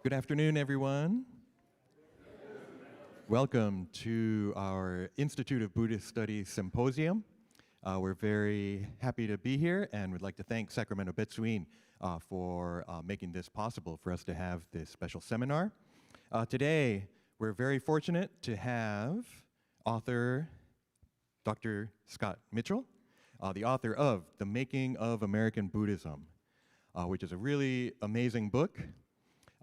Good afternoon, everyone. Welcome to our Institute of Buddhist Studies Symposium. We're very happy to be here and would like to thank Sacramento Betsuin for making this possible for us to have this special seminar. Today, we're very fortunate to have author Dr. Scott Mitchell, the author of The Making of American Buddhism, which is a really amazing book.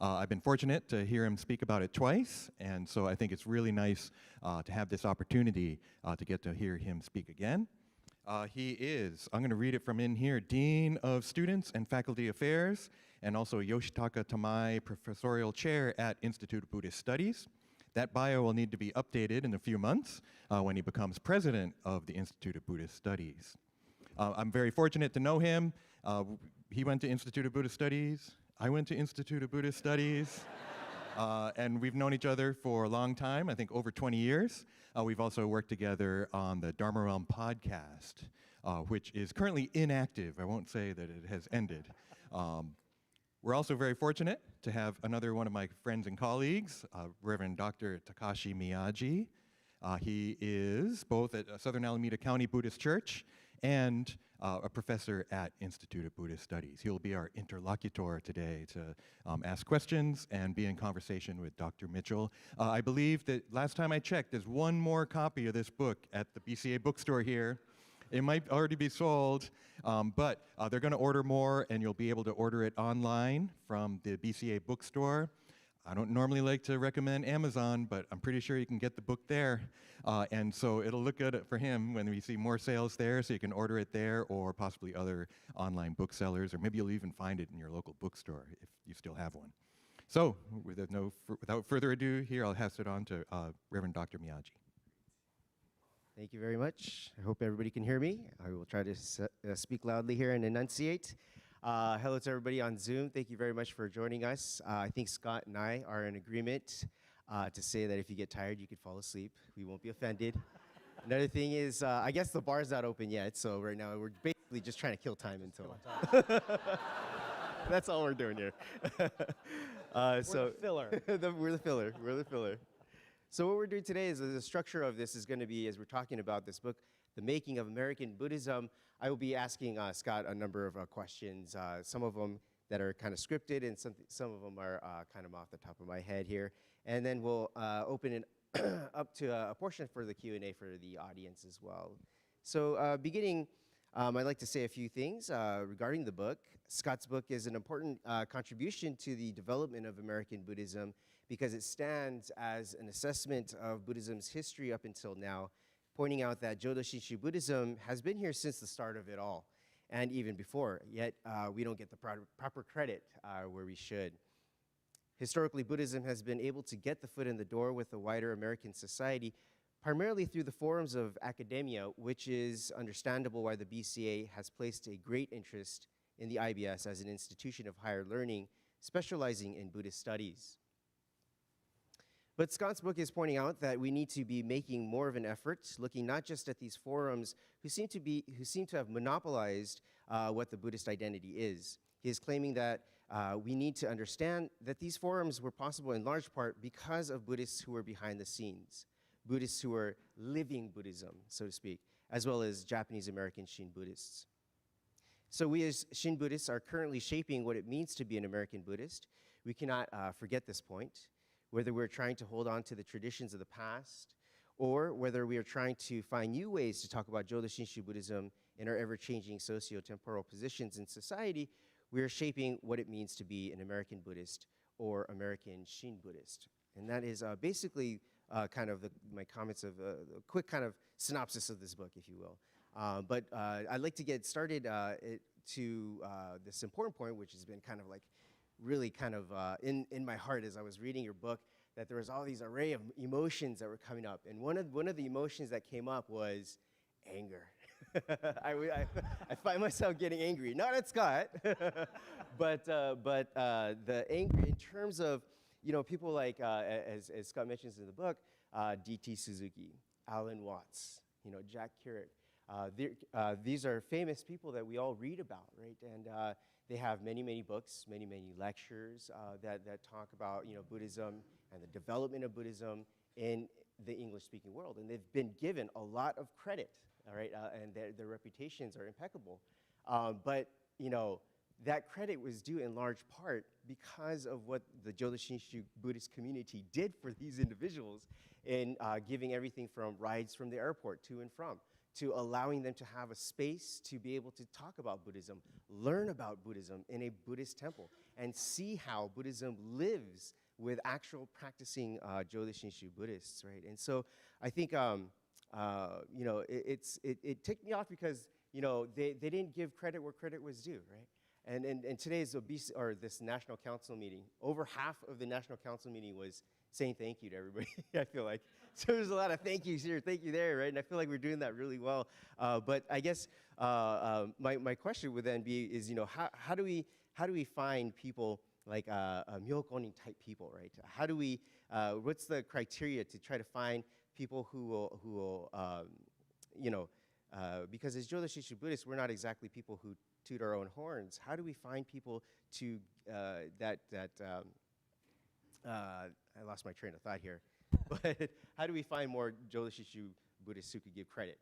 I've been fortunate to hear him speak about it twice, and so I think it's really nice to have this opportunity to get to hear him speak again. He is, I'm going to read it from in here, Dean of Students and Faculty Affairs, and also Yoshitaka Tamai Professorial Chair at Institute of Buddhist Studies. That bio will need to be updated in a few months when he becomes president of the Institute of Buddhist Studies. I'm very fortunate to know him. He went to Institute of Buddhist Studies. I went to Institute of Buddhist Studies, and we've known each other for a long time, I think over 20 years. We've also worked together on the Dharma Realm podcast, which is currently inactive. I won't say that it has ended. We're also very fortunate to have another one of my friends and colleagues, Reverend Dr. Takashi Miyagi. He is both at Southern Alameda County Buddhist Church and a professor at Institute of Buddhist Studies. He'll be our interlocutor today to ask questions and be in conversation with Dr. Mitchell. I believe that last time I checked, there's one more copy of this book at the BCA bookstore here. It might already be sold, but they're going to order more, and you'll be able to order it online from the BCA bookstore. I don't normally like to recommend Amazon, but I'm pretty sure you can get the book there. And so it'll look good for him when we see more sales there, so you can order it there or possibly other online booksellers, or maybe you'll even find it in your local bookstore if you still have one. So without further ado, here I'll pass it on to Reverend Dr. Miyagi. Thank you very much. I hope everybody can hear me. I will try to speak loudly here and enunciate. Hello to everybody on Zoom. Thank you very much for joining us. I think Scott and I are in agreement to say that if you get tired, you could fall asleep. We won't be offended. Another thing is, I guess the bar's not open yet, so right now we're basically just trying to kill time until. That's all we're doing here. We're the filler. We're the filler. We're the filler. So what we're doing today is the structure of this is going to be, as we're talking about this book, The Making of American Buddhism, I will be asking Scott a number of questions, some of them that are kind of scripted and some of them are kind of off the top of my head here. And then we'll open it up to a portion for the Q&A for the audience as well. So beginning, I'd like to say a few things regarding the book. Scott's book is an important contribution to the development of American Buddhism because it stands as an assessment of Buddhism's history up until now, pointing out that Jodo Shinshu Buddhism has been here since the start of it all, and even before, yet we don't get the proper credit where we should. Historically, Buddhism has been able to get the foot in the door with the wider American society, primarily through the forums of academia, which is understandable why the BCA has placed a great interest in the IBS as an institution of higher learning, specializing in Buddhist studies. But Scott's book is pointing out that we need to be making more of an effort, looking not just at these forums who seem to have monopolized what the Buddhist identity is. He is claiming that we need to understand that these forums were possible in large part because of Buddhists who were behind the scenes, Buddhists who were living Buddhism, so to speak, as well as Japanese American Shin Buddhists. So we as Shin Buddhists are currently shaping what it means to be an American Buddhist. We cannot forget this point. Whether we're trying to hold on to the traditions of the past, or whether we are trying to find new ways to talk about Jodo Shinshu Buddhism in our ever-changing socio-temporal positions in society, we are shaping what it means to be an American Buddhist or American Shin Buddhist. And that is basically kind of my comments of a quick kind of synopsis of this book, if you will. But I'd like to get started to this important point, which has been kind of like really kind of in my heart as I was reading your book, that there was all these array of emotions that were coming up. And one of the emotions that came up was anger. I find myself getting angry, not at Scott, but the anger in terms of, you know, people like, as Scott mentions in the book, D.T. Suzuki, Alan Watts, you know, Jack Kerouac. These are famous people that we all read about, right? And They have many, many books, many, many lectures that talk about Buddhism and the development of Buddhism in the English-speaking world. And they've been given a lot of credit, all right, and their reputations are impeccable. But that credit was due in large part because of what the Jodo Shinshu Buddhist community did for these individuals in giving everything from rides from the airport to and from, to allowing them to have a space to be able to talk about Buddhism, learn about Buddhism in a Buddhist temple, and see how Buddhism lives with actual practicing Jodo Shinshu Buddhists, right? And so I think, it ticked me off because, they didn't give credit where credit was due, right? And today's this National Council meeting, over half of the National Council meeting was saying thank you to everybody, I feel like. So there's a lot of thank yous here, thank you there, right? And I feel like we're doing that really well. But I guess my question would then be is, how do we find people like myokonin type people, right? How do we, what's the criteria to try to find people who will because as Jodo Shinshu Buddhists, we're not exactly people who toot our own horns. How do we find people to I lost my train of thought here, but how do we find more Jodo Shinshu Buddhists who could give credit?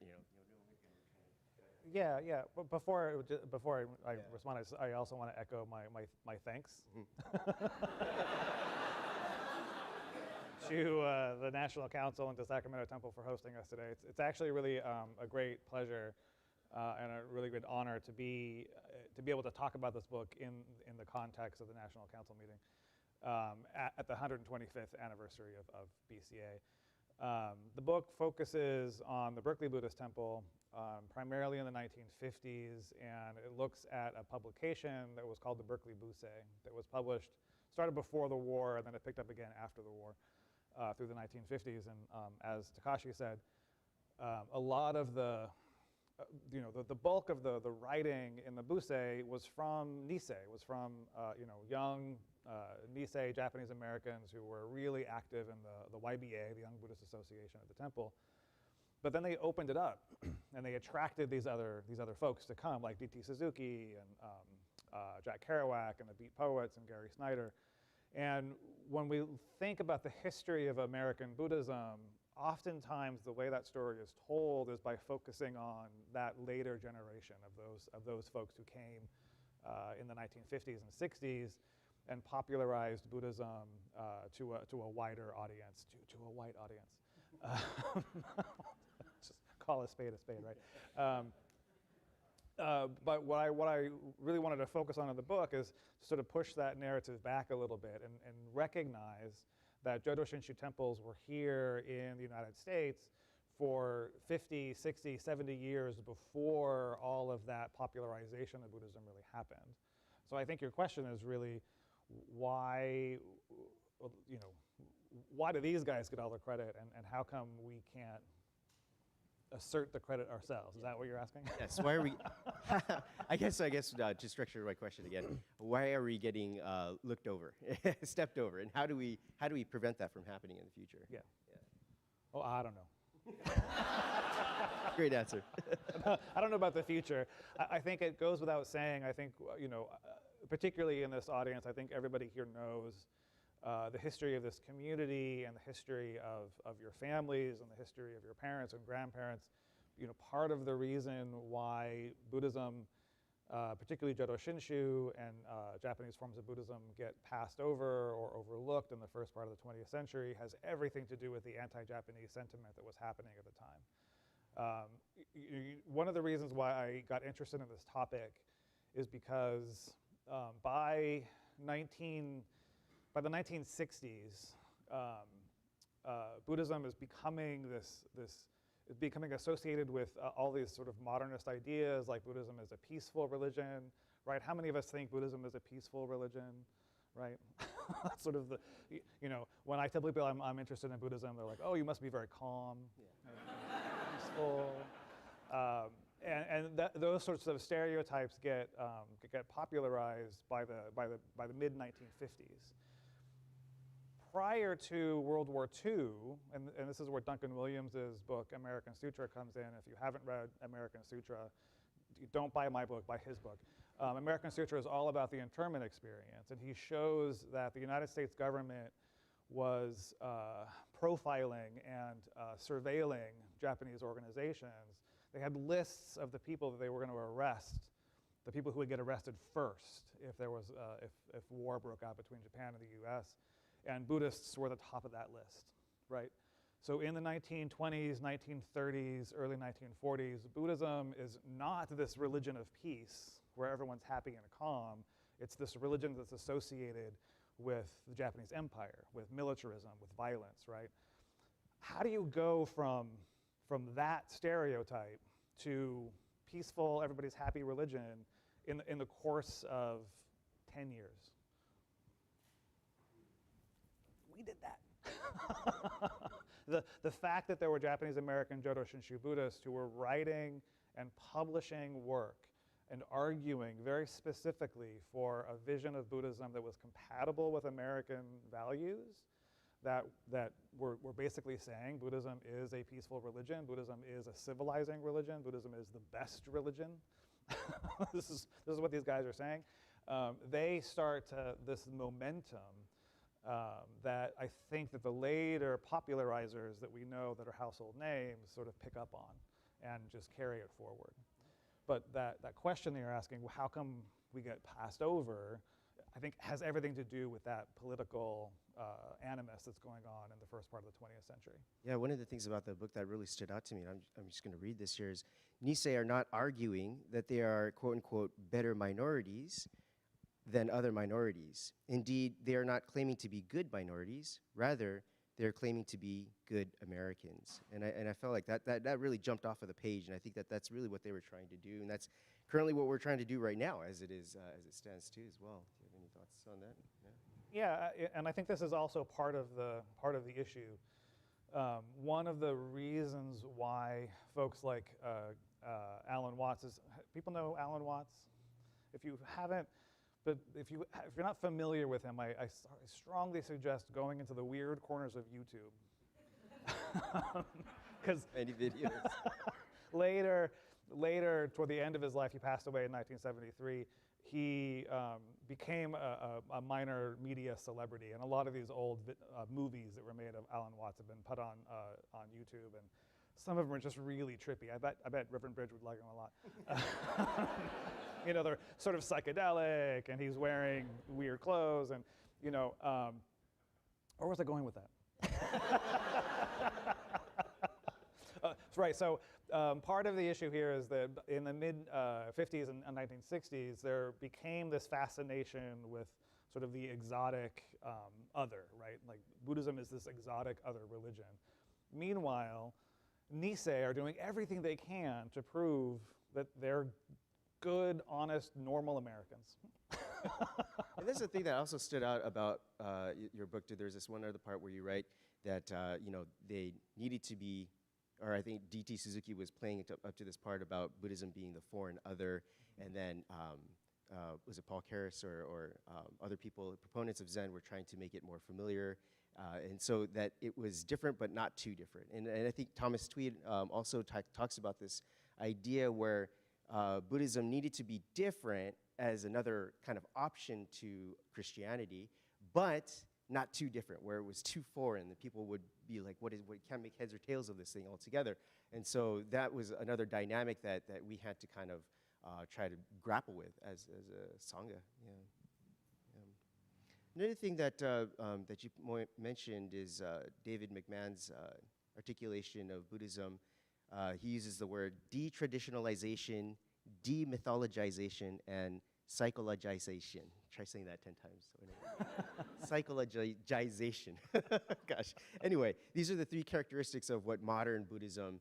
Yeah. But before I respond, I also want to echo my thanks to the National Council and to Sacramento Temple for hosting us today. It's actually really a great pleasure and a really good honor to be able to talk about this book in the context of the National Council meeting at the 125th anniversary of BCA. The book focuses on the Berkeley Buddhist Temple, primarily in the 1950s, and it looks at a publication that was called the Berkeley Busse that was started before the war, and then it picked up again after the war through the 1950s. And as Takashi said, a lot of the bulk of the writing in the Busse was from Nisei, was from young Nisei Japanese Americans who were really active in the YBA, the Young Buddhist Association at the temple. But then they opened it up, and they attracted these other folks to come, like D.T. Suzuki and Jack Kerouac and the Beat Poets and Gary Snyder. And when we think about the history of American Buddhism, oftentimes the way that story is told is by focusing on that later generation of those folks who came in the 1950s and 60s and popularized Buddhism to a wider audience, to a white audience. Just call a spade, right? But what I really wanted to focus on in the book is to sort of push that narrative back a little bit and recognize that Jodo Shinshu temples were here in the United States for 50, 60, 70 years before all of that popularization of Buddhism really happened. So I think your question is really why do these guys get all the credit, and how come we can't assert the credit ourselves? Is that what you're asking? Yes. Why are we? I guess to structure my question again, why are we getting looked over, stepped over, and how do we prevent that from happening in the future? Yeah. Oh, I don't know. Great answer. I don't know about the future. I think it goes without saying. I think particularly in this audience, I think everybody here knows the history of this community and the history of your families and the history of your parents and grandparents. Part of the reason why Buddhism, particularly Jodo Shinshu and Japanese forms of Buddhism, get passed over or overlooked in the first part of the 20th century has everything to do with the anti-Japanese sentiment that was happening at the time. One of the reasons why I got interested in this topic is because by the 1960s, Buddhism is becoming becoming associated with all these sort of modernist ideas, like Buddhism is a peaceful religion, right? How many of us think Buddhism is a peaceful religion, right? That's sort of when I tell people I'm interested in Buddhism, they're like, oh, you must be very calm, peaceful. Those sorts of stereotypes get popularized by the mid-1950s. Prior to World War II, and this is where Duncan Williams's book American Sutra comes in. If you haven't read American Sutra, don't buy my book, buy his book. American Sutra is all about the internment experience, and he shows that the United States government was profiling and surveilling Japanese organizations. They had lists of the people that they were going to arrest, the people who would get arrested first if there was if war broke out between Japan and the U.S. And Buddhists were the top of that list, right? So in the 1920s, 1930s, early 1940s, Buddhism is not this religion of peace where everyone's happy and calm. It's this religion that's associated with the Japanese Empire, with militarism, with violence, right? How do you go from that stereotype to peaceful, everybody's happy religion in the course of 10 years? We did that. The fact that there were Japanese American Jodo Shinshu Buddhists who were writing and publishing work and arguing very specifically for a vision of Buddhism that was compatible with American values, that we're basically saying Buddhism is a peaceful religion, Buddhism is a civilizing religion, Buddhism is the best religion. This is what these guys are saying. They start this momentum that I think that the later popularizers that we know that are household names sort of pick up on and just carry it forward. But that question that you're asking, well, how come we get passed over, I think has everything to do with that political animus that's going on in the first part of the 20th century. Yeah, one of the things about the book that really stood out to me, and I'm just going to read this here, is Nisei are not arguing that they are, quote unquote, better minorities than other minorities. Indeed, they are not claiming to be good minorities. Rather, they're claiming to be good Americans. And I felt like that really jumped off of the page, and I think that's really what they were trying to do, and that's currently what we're trying to do right now as it stands too as well. Do you have any thoughts on that? Yeah, and I think this is also part of the issue. One of the reasons why folks like Alan Watts people know Alan Watts? If you haven't, but if you're not familiar with him, I strongly suggest going into the weird corners of YouTube. Because Any videos? later, toward the end of his life, he passed away in 1973. He became a minor media celebrity, and a lot of these old movies that were made of Alan Watts have been put on YouTube, and some of them are just really trippy. I bet Reverend Bridge would like them a lot. You know, they're sort of psychedelic, and he's wearing weird clothes, and you know, where was I going with that? Right. So part of the issue here is that in the mid 50s and 1960s, there became this fascination with sort of the exotic other, right? Like Buddhism is this exotic other religion. Meanwhile, Nisei are doing everything they can to prove that they're good, honest, normal Americans. And that's the thing that also stood out about your book. There's this one other part where you write that you know, they needed to be, or I think D.T. Suzuki was playing it up to this part about Buddhism being the foreign other, and then was it Paul Karras or other people, proponents of Zen, were trying to make it more familiar, and so that it was different but not too different. And I think Thomas Tweed also talks about this idea where Buddhism needed to be different as another kind of option to Christianity, but not too different, where it was too foreign, that people would be like, what can't make heads or tails of this thing altogether. And so that was another dynamic that we had to kind of try to grapple with as a Sangha. Yeah. Another thing that you mentioned is David McMahon's articulation of Buddhism. He uses the word de-traditionalization, demythologization, and psychologization. Try saying that 10 times. Psychologization. Gosh. Anyway, these are the three characteristics of what modern Buddhism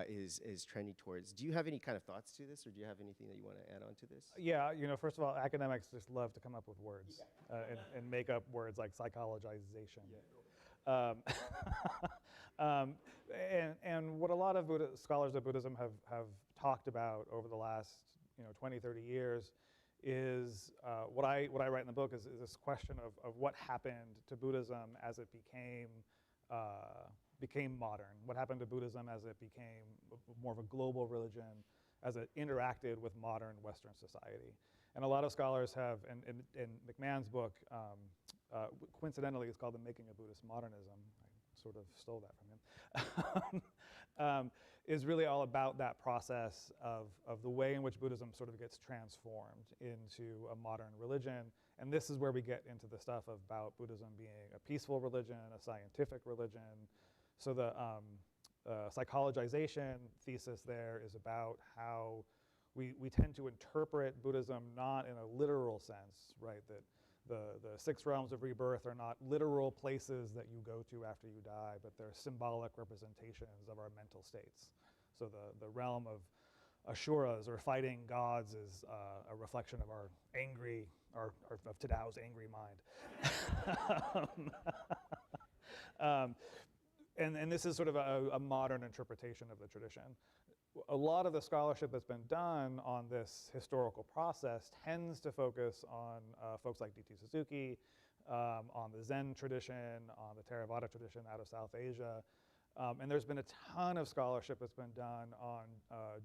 is trending towards. Do you have any kind of thoughts to this, or do you have anything that you want to add on to this? Yeah, you know, first of all, academics just love to come up with words and make up words like psychologization. Yeah. And what a lot of scholars of Buddhism have talked about over the last 20, 30 years is what I write in the book is this question of what happened to Buddhism as it became modern. What happened to Buddhism as it became more of a global religion, as it interacted with modern Western society. And a lot of scholars have, in McMahon's book, coincidentally, it's called The Making of Buddhist Modernism. I sort of stole that from him. Is really all about that process of the way in which Buddhism sort of gets transformed into a modern religion. And this is where we get into the stuff about Buddhism being a peaceful religion, a scientific religion. So the psychologization thesis there is about how we tend to interpret Buddhism not in a literal sense, right? That the 6 realms of rebirth are not literal places that you go to after you die, but they're symbolic representations of our mental states. So the realm of Asuras, or fighting gods, is a reflection of our angry, or of Tadao's angry mind. And this is sort of a modern interpretation of the tradition. A lot of the scholarship that's been done on this historical process tends to focus on folks like D.T. Suzuki, on the Zen tradition, on the Theravada tradition out of South Asia. And there's been a ton of scholarship that's been done on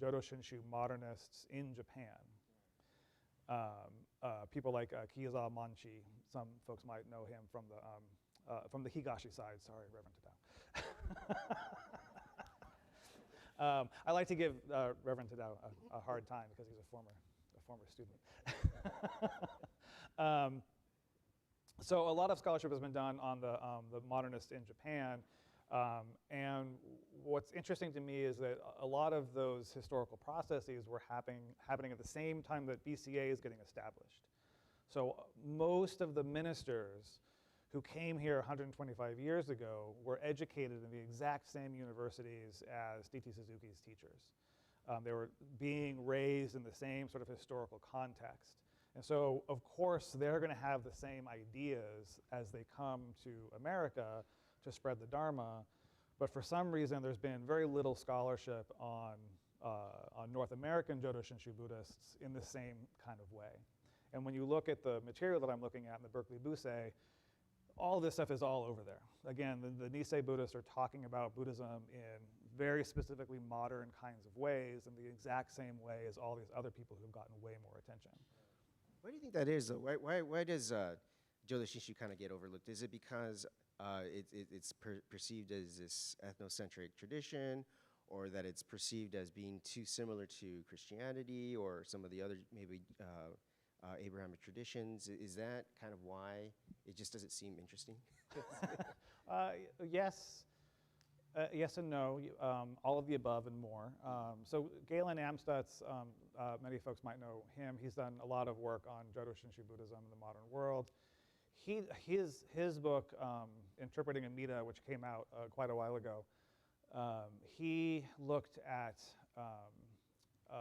Jodo Shinshu modernists in Japan. People like Kiyozawa Manchi, some folks might know him from the Higashi side. Sorry, Reverend Tadao. I like to give Reverend Tadao a hard time because he's a former student. So a lot of scholarship has been done on the modernists in Japan. And what's interesting to me is that a lot of those historical processes were happening at the same time that BCA is getting established. So most of the ministers who came here 125 years ago were educated in the exact same universities as D.T. Suzuki's teachers. They were being raised in the same sort of historical context. And so, of course, they're going to have the same ideas as they come to America to spread the Dharma. But for some reason, there's been very little scholarship on North American Jodo Shinshu Buddhists in the same kind of way. And when you look at the material that I'm looking at in the Berkeley Busei, all this stuff is all over there. Again, the Nisei Buddhists are talking about Buddhism in very specifically modern kinds of ways, in the exact same way as all these other people who've gotten way more attention. Why do you think that is, though? Why does Jodo Shinshu kind of get overlooked? Is it because it's perceived as this ethnocentric tradition, or that it's perceived as being too similar to Christianity or some of the other maybe Abrahamic traditions? Is that kind of why it just doesn't seem interesting? Yes and no, all of the above and more. So Galen Amstutz, many folks might know him. He's done a lot of work on Jodo Shinshu Buddhism in the modern world. His book, Interpreting Amida, which came out quite a while ago, he looked at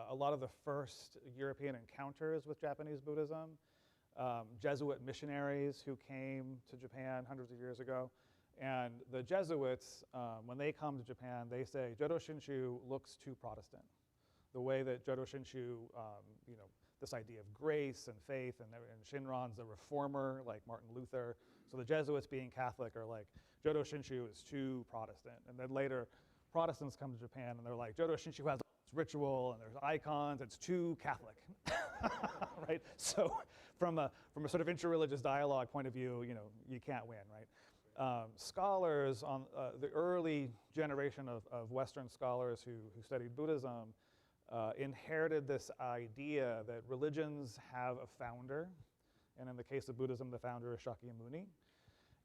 a lot of the first European encounters with Japanese Buddhism, Jesuit missionaries who came to Japan hundreds of years ago. And the Jesuits, when they come to Japan, they say, Jodo Shinshu looks too Protestant. The way that Jodo Shinshu, this idea of grace and faith, and Shinran's a reformer like Martin Luther. So the Jesuits, being Catholic, are like, Jodo Shinshu is too Protestant. And then later, Protestants come to Japan and they're like, Jodo Shinshu has ritual and there's icons, it's too Catholic, right? So from a sort of interreligious dialogue point of view, you can't win, right? Scholars on the early generation of Western scholars who studied Buddhism inherited this idea that religions have a founder, and in the case of Buddhism, the founder is Shakyamuni,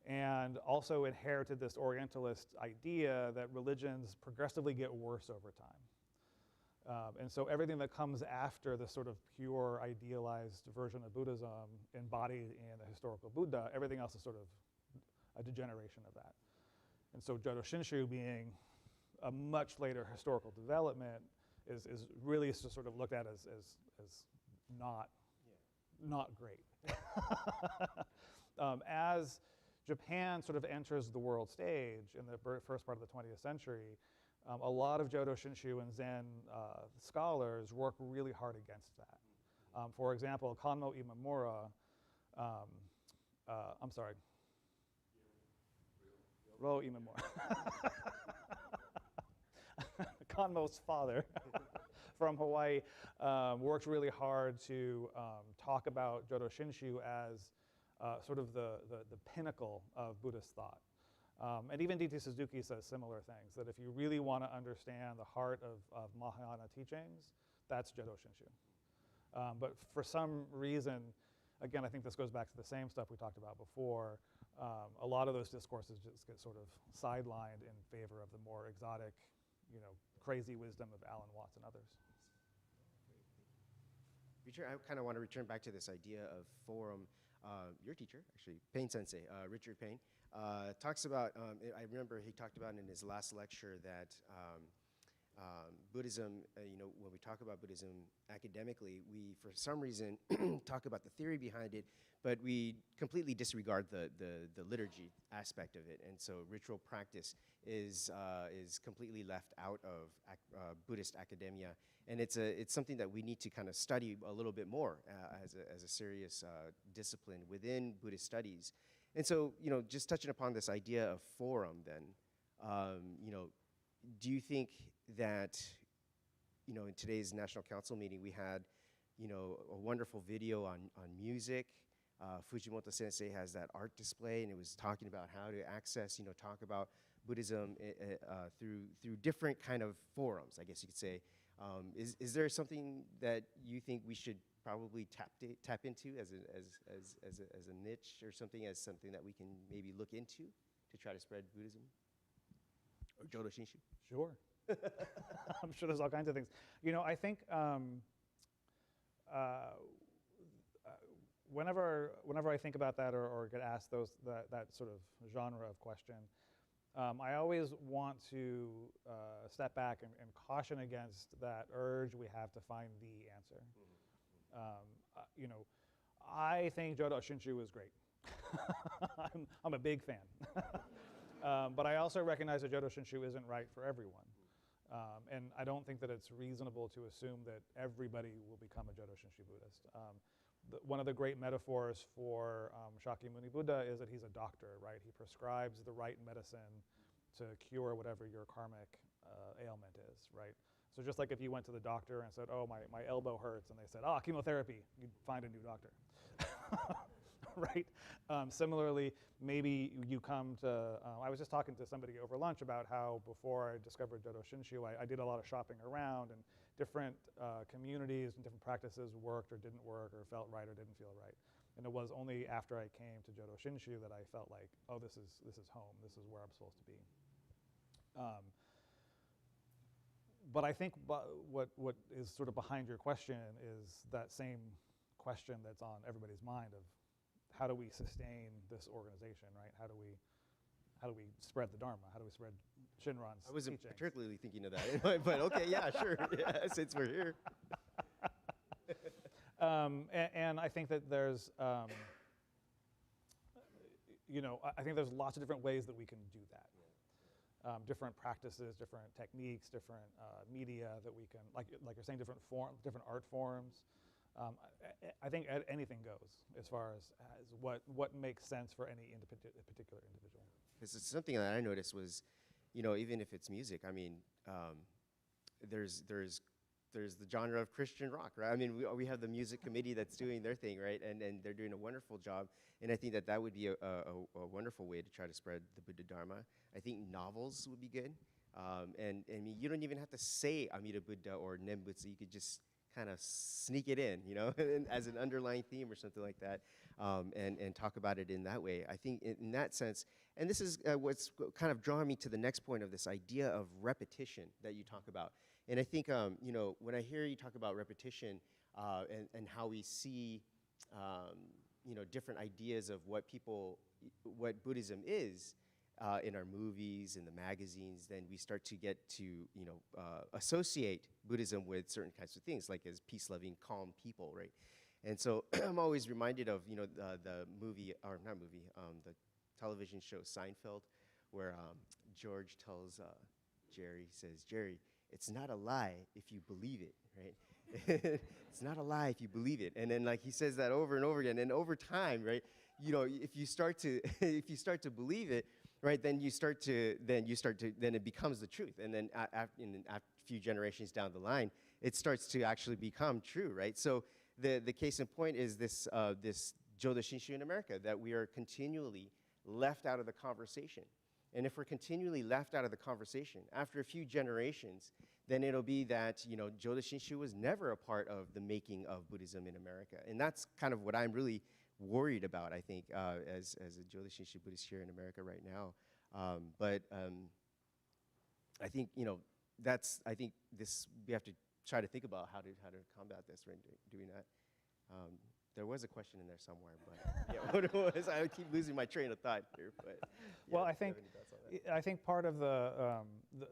and also inherited this Orientalist idea that religions progressively get worse over time. And so everything that comes after this sort of pure idealized version of Buddhism embodied in the historical Buddha, everything else is sort of a degeneration of that. And so Jodo Shinshu, being a much later historical development, is really sort of looked at as not great. As Japan sort of enters the world stage in the first part of the 20th century, a lot of Jodo Shinshu and Zen scholars work really hard against that. For example, Kanmo Imamura, I'm sorry, Ro Imamura, Kanmo's father, from Hawaii, worked really hard to talk about Jodo Shinshu as sort of the pinnacle of Buddhist thought. And even D.T. Suzuki says similar things, that if you really want to understand the heart of Mahayana teachings, that's Jodo Shinshu. But for some reason, again, I think this goes back to the same stuff we talked about before, a lot of those discourses just get sort of sidelined in favor of the more exotic, crazy wisdom of Alan Watts and others. I kind of want to return back to this idea of forum. Your teacher, actually, Payne Sensei, Richard Payne, talks about, I remember he talked about in his last lecture that Buddhism, when we talk about Buddhism academically, we, for some reason, talk about the theory behind it, but we completely disregard the liturgy aspect of it. And so ritual practice is completely left out of Buddhist academia. And it's something that we need to kind of study a little bit more as a serious discipline within Buddhist studies. And so, just touching upon this idea of forum then, do you think that, in today's National Council meeting, we had, a wonderful video on music. Fujimoto Sensei has that art display, and it was talking about how to access, talk about Buddhism through different kind of forums, I guess you could say. Is there something that you think we should probably tap into as a niche or something, as something that we can maybe look into to try to spread Buddhism? Or Jodo Shinshu? Sure. I'm sure there's all kinds of things. I think whenever I think about that or get asked that sort of genre of question, I always want to step back and caution against that urge we have to find the answer. I think Jodo Shinshu is great. I'm a big fan. But I also recognize that Jodo Shinshu isn't right for everyone. And I don't think that it's reasonable to assume that everybody will become a Jodo Shinshu Buddhist. One of the great metaphors for Shakyamuni Buddha is that he's a doctor, right? He prescribes the right medicine to cure whatever your karmic ailment is, right? So just like if you went to the doctor and said, oh, my elbow hurts, and they said, chemotherapy, you'd find a new doctor, right? Similarly, maybe you come to, I was just talking to somebody over lunch about how before I discovered Jodo Shinshu, I did a lot of shopping around, and different communities and different practices worked or didn't work or felt right or didn't feel right. And it was only after I came to Jodo Shinshu that I felt like, oh, this is home. This is where I'm supposed to be. But I think what is sort of behind your question is that same question that's on everybody's mind of how do we sustain this organization, right? How do we spread the Dharma? How do we spread Shinran's I wasn't teachings? particularly thinking of that, but okay, yeah, sure, yeah, since we're here. And I think that there's, I think there's lots of different ways that we can do that. Different practices, different techniques, different media that we can, like you're saying, different art forms. I think anything goes as far as what makes sense for any particular individual. This is something that I noticed was, even if it's music, I mean, there's the genre of Christian rock, right? I mean, we have the music committee that's doing their thing, right? And they're doing a wonderful job. And I think that would be a wonderful way to try to spread the Buddha Dharma. I think novels would be good. And I mean, you don't even have to say Amida Buddha or Nembutsu. You could just kind of sneak it in, as an underlying theme or something like that, and talk about it in that way. I think in that sense, and this is what's kind of drawing me to the next point of this idea of repetition that you talk about. And I think, when I hear you talk about repetition and how we see, different ideas of what Buddhism is in our movies, in the magazines, then we start to get to, associate Buddhism with certain kinds of things, like as peace-loving, calm people, right? And so I'm always reminded of, the movie, or not movie, the television show Seinfeld, where George tells Jerry, he says, Jerry, it's not a lie if you believe it, right? It's not a lie if you believe it. And then he says that over and over again. And over time, right, if you start to believe it, right, then it becomes the truth. And then after a few generations down the line, it starts to actually become true, right? So the case in point is this, this Jodo Shinshu in America, that we are continually left out of the conversation. And if we're continually left out of the conversation, after a few generations, then it'll be that, you know, Jodo Shinshu was never a part of the making of Buddhism in America. And that's kind of what I'm really worried about, I think, as a Jodo Shinshu Buddhist here in America right now. I think, you know, I think we have to try to think about how to combat this, right, doing that. There was a question in there somewhere, but yeah, what it was, I keep losing my train of thought here. But yeah, well, I think part of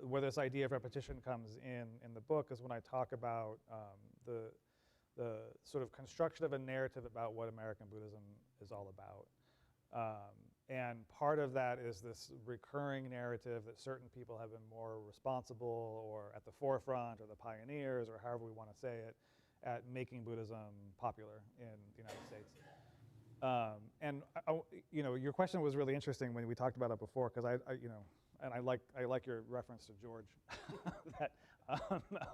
where this idea of repetition comes in the book is when I talk about the sort of construction of a narrative about what American Buddhism is all about. And part of that is this recurring narrative that certain people have been more responsible or at the forefront or the pioneers or however we want to say it at making Buddhism popular in the United States. And you know, your question was really interesting when we talked about it before, because you know, and I like your reference to George. That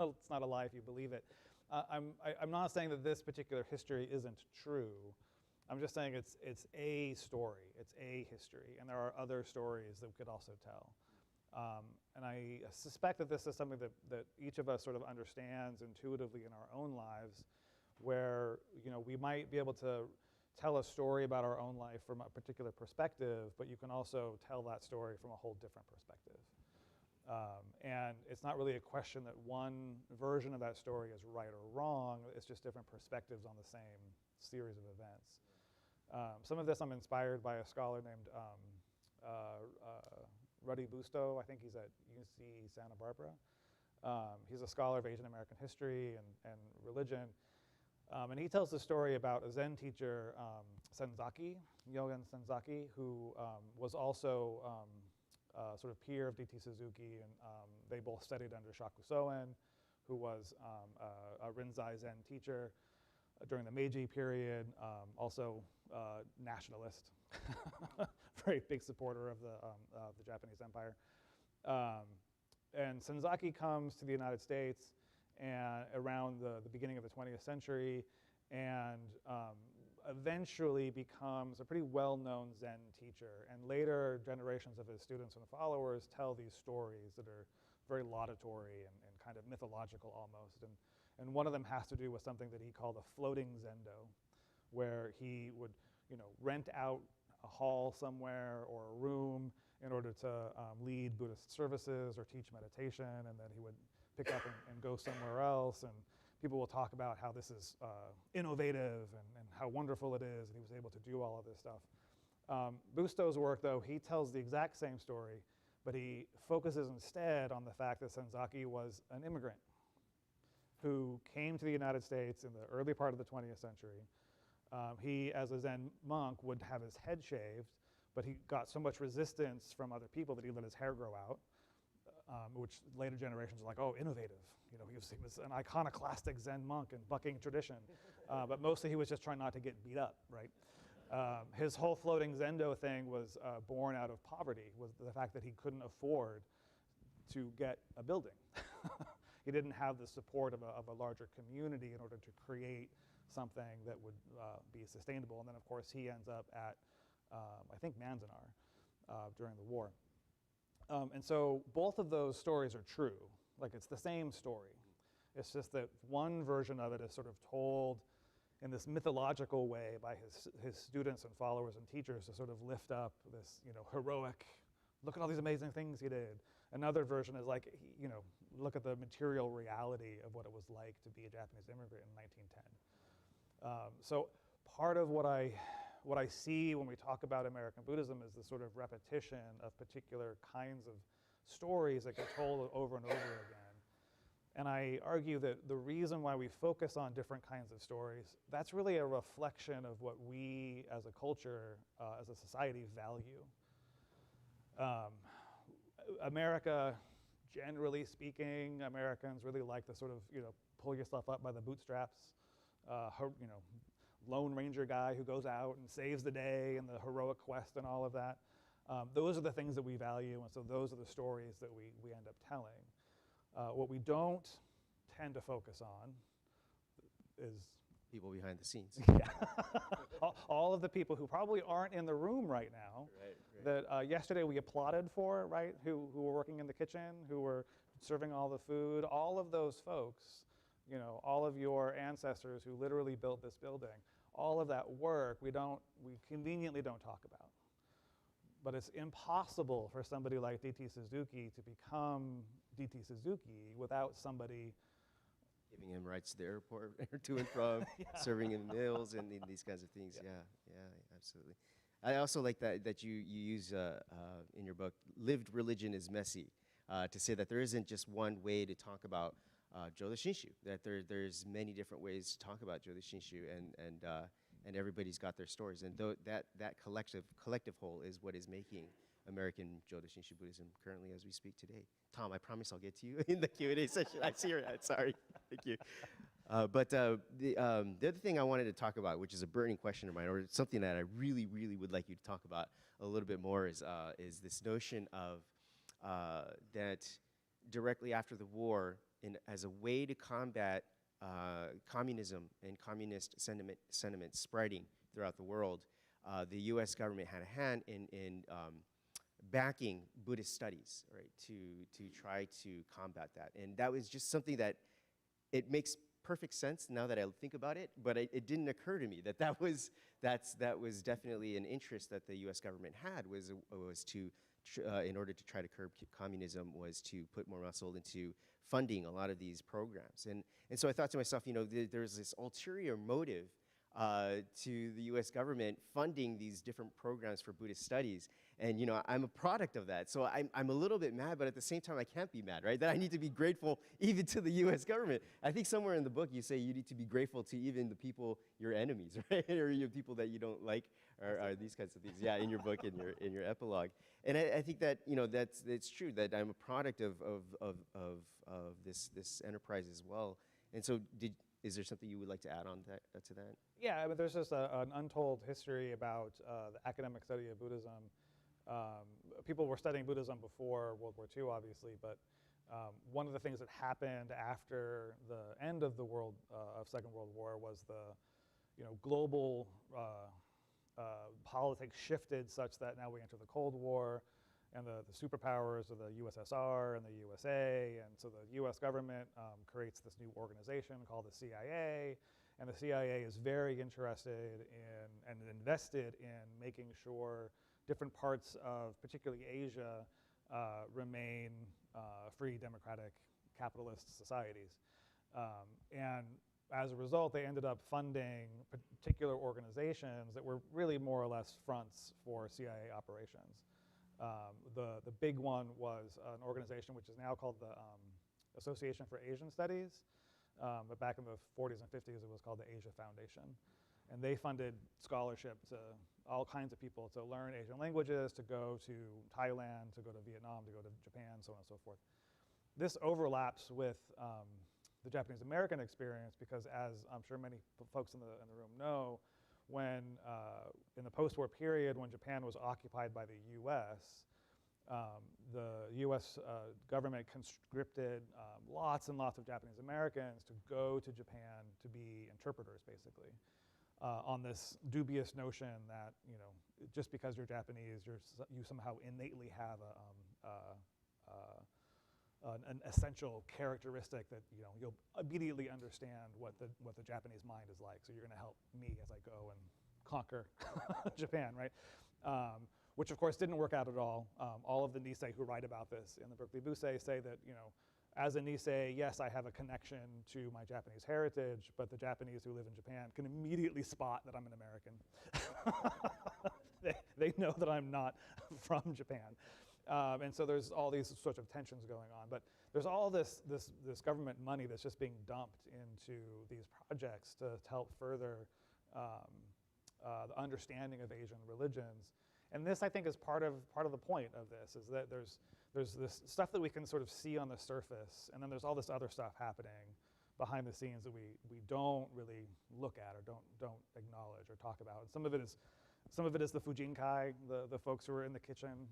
it's not a lie if you believe it. I'm not saying that this particular history isn't true. I'm just saying it's a story, it's a history, and there are other stories that we could also tell. And I suspect that this is something that each of us sort of understands intuitively in our own lives, where, you know, we might be able to tell a story about our own life from a particular perspective, but you can also tell that story from a whole different perspective. And it's not really a question that one version of that story is right or wrong, it's just different perspectives on the same series of events. Some of this I'm inspired by a scholar named Ruddy Busto. I think he's at UC Santa Barbara. He's a scholar of Asian American history and religion. And he tells the story about a Zen teacher, Senzaki, Nyogen Senzaki, who was also sort of peer of D.T. Suzuki, and they both studied under Shaku Soen, who was a Rinzai Zen teacher during the Meiji period, also nationalist, very big supporter of the Japanese Empire. And Senzaki comes to the United States and around the beginning of the 20th century, and eventually becomes a pretty well-known Zen teacher. And later generations of his students and followers tell these stories that are very laudatory and kind of mythological almost. And one of them has to do with something that he called a floating zendo, where he would, you know, rent out a hall somewhere or a room in order to lead Buddhist services or teach meditation, and then he would pick up and go somewhere else, and people will talk about how this is innovative and how wonderful it is, and he was able to do all of this stuff. Busto's work, though, he tells the exact same story, but he focuses instead on the fact that Senzaki was an immigrant who came to the United States in the early part of the 20th century. He, as a Zen monk, would have his head shaved, but he got so much resistance from other people that he let his hair grow out, which later generations were like, oh, innovative. You know, he was an iconoclastic Zen monk and bucking tradition, but mostly he was just trying not to get beat up, right? His whole floating zendo thing was born out of poverty, was the fact that he couldn't afford to get a building. He didn't have the support of a larger community in order to create something that would be sustainable. And then, of course, he ends up at, I think, Manzanar during the war. And so both of those stories are true. Like, it's the same story. It's just that one version of it is sort of told in this mythological way by his students and followers and teachers to sort of lift up this, you know, heroic, look at all these amazing things he did. Another version is like, you know, look at the material reality of what it was like to be a Japanese immigrant in 1910. So part of what I see when we talk about American Buddhism is the sort of repetition of particular kinds of stories that get told over and over again. And I argue that the reason why we focus on different kinds of stories, that's really a reflection of what we as a culture, as a society, value. America, generally speaking, Americans really like the sort of, you know, pull yourself up by the bootstraps, you know, Lone Ranger guy who goes out and saves the day and the heroic quest and all of that. Those are the things that we value, and so those are the stories that we end up telling. What we don't tend to focus on is People behind the scenes. yeah. all of the people who probably aren't in the room right now Right. that yesterday we applauded for, right? Who were working in the kitchen, who were serving all the food, all of those folks, you know, all of your ancestors who literally built this building, all of that work we conveniently don't talk about. But it's impossible for somebody like D.T. Suzuki to become D.T. Suzuki without somebody Giving him rides to the airport to and from, yeah. serving him meals and these kinds of things. Yeah, absolutely. I also like that you use in your book, lived religion is messy, to say that there isn't just one way to talk about Jodo Shinshu, that there's many different ways to talk about Jodo Shinshu, and everybody's got their stories. And that collective whole is what is making American Jodo Shinshu Buddhism currently as we speak today. Tom, I promise I'll get to you in the Q&A session. I see your head, sorry. Thank you. But the other thing I wanted to talk about, which is a burning question of mine, or something that I really, really would like you to talk about a little bit more, is this notion of that directly after the war, as a way to combat communism and communist sentiment spreading throughout the world, the U.S. government had a hand in backing Buddhist studies, right, to try to combat that. And that was just something that it makes perfect sense now that I think about it, but it didn't occur to me that was definitely an interest that the U.S. government had, was to in order to try to curb communism, was to put more muscle into funding a lot of these programs. And so I thought to myself, you know, there's this ulterior motive to the U.S. government funding these different programs for Buddhist studies. And, you know, I'm a product of that. So I'm a little bit mad, but at the same time, I can't be mad, right? That I need to be grateful even to the U.S. government. I think somewhere in the book, you say you need to be grateful to even the people, your enemies, right? Or your people that you don't like, or these kinds of things. Yeah, in your book, in your epilogue. And I think that, you know, it's true that I'm a product of this enterprise as well. And so is there something you would like to add on to that? Yeah, I mean, there's just an untold history about the academic study of Buddhism. People were studying Buddhism before World War II, obviously, but one of the things that happened after the end of the Second World War was the, global politics shifted such that now we enter the Cold War, and the superpowers of the USSR and the USA, and so the US government creates this new organization called the CIA, and the CIA is very interested in and invested in making sure different parts of particularly Asia remain free, democratic, capitalist societies. And as a result, they ended up funding particular organizations that were really more or less fronts for CIA operations. The big one was an organization which is now called the Association for Asian Studies, but back in the 40s and 50s it was called the Asia Foundation. And they funded scholarship to all kinds of people to learn Asian languages, to go to Thailand, to go to Vietnam, to go to Japan, so on and so forth. This overlaps with the Japanese American experience because, as I'm sure many folks in the room know, when in the post-war period, when Japan was occupied by the U.S., the U.S. Government conscripted lots and lots of Japanese Americans to go to Japan to be interpreters, basically, on this dubious notion that, just because you're Japanese, you somehow innately have an essential characteristic that you'll immediately understand what the Japanese mind is like. So you're going to help me as I go and conquer Japan, right? Which of course didn't work out at all. All of the Nisei who write about this in the Berkeley Busei say that, as a Nisei, yes, I have a connection to my Japanese heritage, but the Japanese who live in Japan can immediately spot that I'm an American. They know that I'm not from Japan. And so there's all these sorts of tensions going on. But there's all this government money that's just being dumped into these projects to help further the understanding of Asian religions. And this, I think, is part of the point of this, is that there's this stuff that we can sort of see on the surface, and then there's all this other stuff happening behind the scenes that we don't really look at or don't acknowledge or talk about. And some of it is the Fujinkai, the folks who are in the kitchen,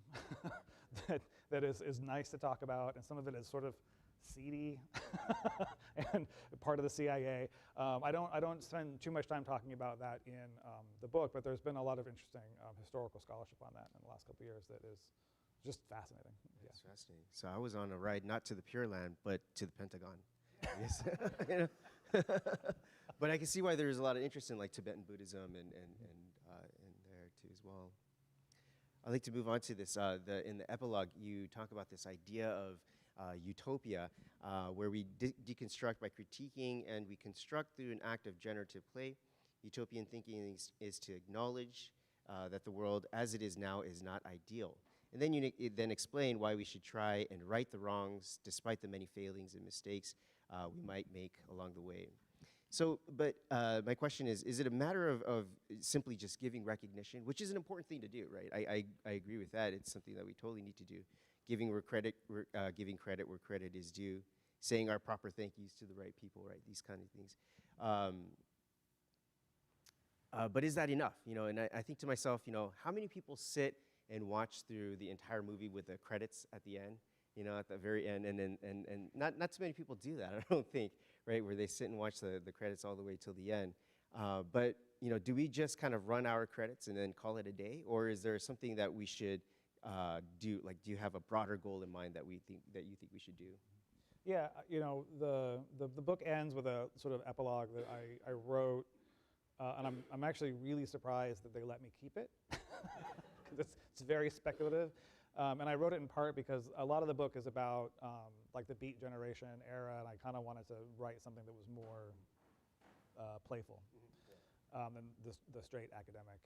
that is nice to talk about, and some of it is sort of seedy and part of the CIA. I don't spend too much time talking about that in the book, but there's been a lot of interesting historical scholarship on that in the last couple of years that is just fascinating. That's fascinating. So I was on a ride not to the Pure Land, but to the Pentagon. Yes. You know? But I can see why there's a lot of interest in like Tibetan Buddhism and there too as well. I'd like to move on to this. In the epilogue, you talk about this idea of utopia, where we deconstruct by critiquing and we construct through an act of generative play. Utopian thinking is to acknowledge that the world as it is now is not ideal. And then you then explain why we should try and right the wrongs despite the many failings and mistakes we might make along the way. So, but my question is it a matter of simply just giving recognition, which is an important thing to do, right? I agree with that. It's something that we totally need to do. Giving credit where credit is due, saying our proper thank yous to the right people, right? These kind of things. But is that enough? You know, and I think to myself, you know, how many people sit and watch through the entire movie with the credits at the end? You know, at the very end, and not too many people do that, I don't think, right? Where they sit and watch the credits all the way till the end. But you know, do we just kind of run our credits and then call it a day, or is there something that we should do? Like, do you have a broader goal in mind that you think we should do? Yeah, you know, the book ends with a sort of epilogue that I wrote, and I'm actually really surprised that they let me keep it, because it's very speculative. And I wrote it in part because a lot of the book is about like the Beat Generation era, and I kind of wanted to write something that was more playful than the straight academic,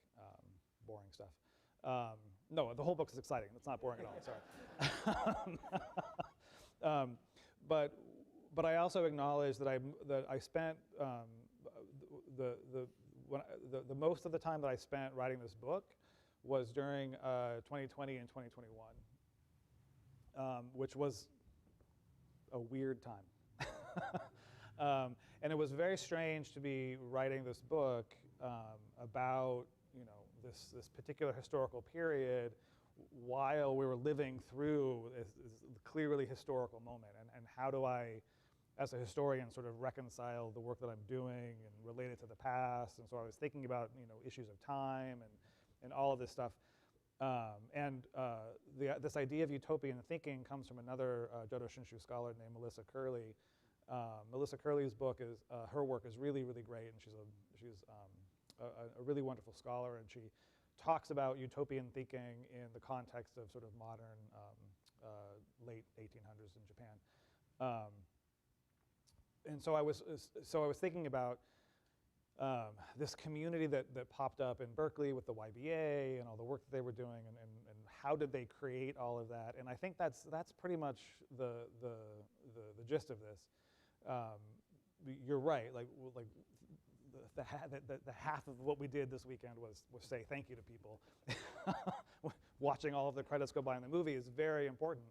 boring stuff. No, the whole book is exciting. It's not boring at all. Sorry. But I also acknowledge that I spent the most of the time that I spent writing this book was during 2020 and 2021, which was a weird time. And it was very strange to be writing this book about, you know, this particular historical period while we were living through this clearly historical moment. And how do I, as a historian, sort of reconcile the work that I'm doing and relate it to the past? And so I was thinking about, you know, issues of time and all of this stuff. This idea of utopian thinking comes from another Jodo Shinshu scholar named Melissa Curley. Melissa Curley's book is, her work is really, really great, and she's a really wonderful scholar, and she talks about utopian thinking in the context of sort of modern, late 1800s in Japan. And so I was thinking about this community that popped up in Berkeley with the YBA and all the work that they were doing, and how did they create all of that? And I think that's pretty much the gist of this. You're right. Like the half of what we did this weekend was say thank you to people. Watching all of the credits go by in the movie is very important.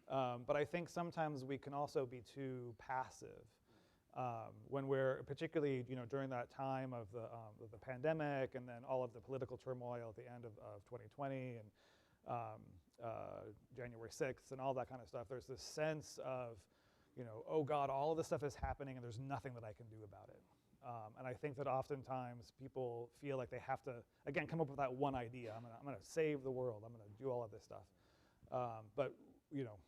But I think sometimes we can also be too passive. When we're, particularly, you know, during that time of the pandemic, and then all of the political turmoil at the end of 2020 and January 6th and all that kind of stuff, there's this sense of, you know, oh God, all of this stuff is happening and there's nothing that I can do about it. And I think that oftentimes people feel like they have to, again, come up with that one idea. I'm gonna save the world. I'm gonna do all of this stuff. But, you know,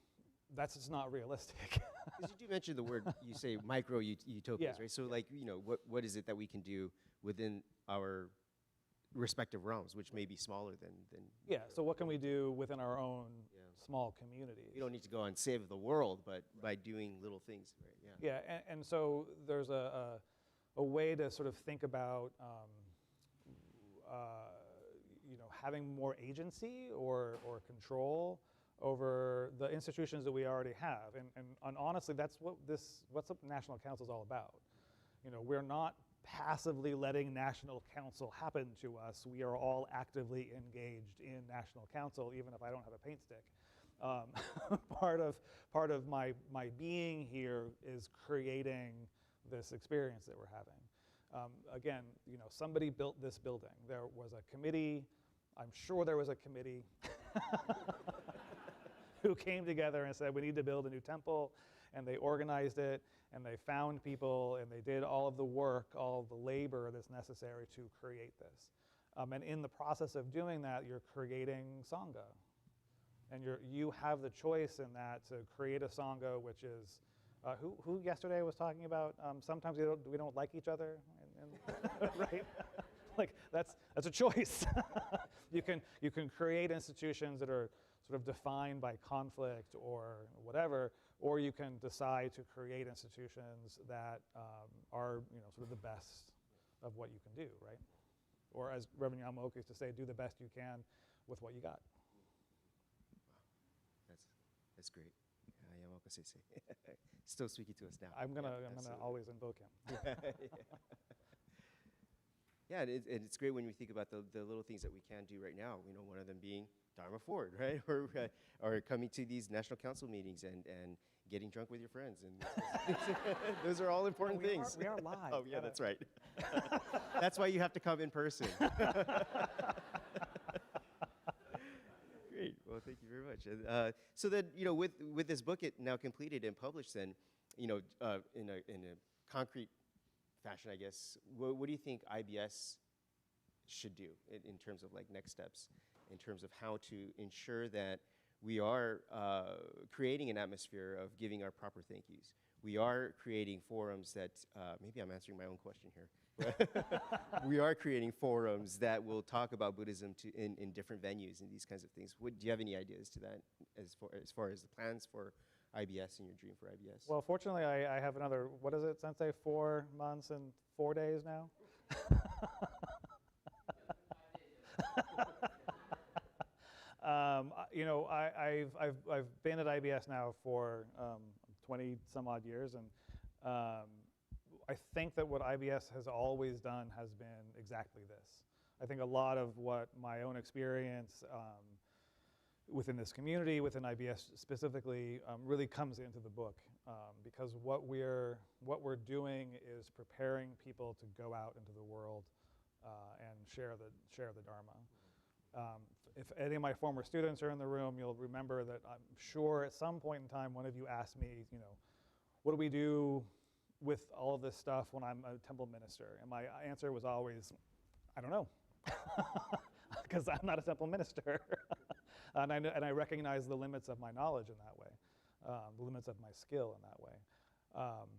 that's just not realistic. Because you do mention the word, you say micro utopias, right? So like, you know, what is it that we can do within our respective realms, which may be smaller than yeah, so what can we do within our own small communities? You don't need to go and save the world, but by doing little things, right? Yeah, and so there's a way to sort of think about, you know, having more agency or control over the institutions that we already have. And honestly, that's what National Council is all about. You know, we're not passively letting National Council happen to us. We are all actively engaged in National Council, even if I don't have a paint stick. Part of my being here is creating this experience that we're having. Again, you know, somebody built this building. There was a committee. I'm sure there was a committee who came together and said, we need to build a new temple. and they organized it, and they found people, and they did all of the work, all of the labor that's necessary to create this. And in the process of doing that, you're creating Sangha. And you have the choice in that to create a Sangha, which is, who yesterday was talking about, sometimes we don't like each other, right? Like, that's a choice. You can create institutions that are sort of defined by conflict or whatever, or you can decide to create institutions that are, sort of the best of what you can do, right? Or as Reverend Yamaoka used to say, do the best you can with what you got. Wow, that's great. Yamaoka Sensei, still speaking to us now. I'm gonna absolutely. always invoke him. Yeah, and it's great when we think about the little things that we can do right now. One of them being Dharma Forward, right? Or coming to these national council meetings and getting drunk with your friends. And those are all important things. We are live. Oh, yeah, that's right. That's why you have to come in person. Great. Well, thank you very much. And, so then, with this book now completed and published, then, in a concrete fashion, I guess, what do you think IBS should do in terms of like next steps, in terms of how to ensure that we are creating an atmosphere of giving our proper thank yous? We are creating forums that, maybe I'm answering my own question here. We are creating forums that will talk about Buddhism in different venues and these kinds of things. Do you have any ideas to that as far as the plans for IBS and your dream for IBS? Well, fortunately, I have another, what is it, Sensei, 4 months and 4 days now? I've been at IBS now for 20 some odd years, and I think that what IBS has always done has been exactly this. I think a lot of what my own experience within this community, within IBS specifically, really comes into the book, because what we're doing is preparing people to go out into the world and share the Dharma. If any of my former students are in the room, you'll remember that I'm sure at some point in time one of you asked me, what do we do with all of this stuff when I'm a temple minister? And my answer was always, I don't know, because I'm not a temple minister. And I recognize the limits of my knowledge in that way, the limits of my skill in that way.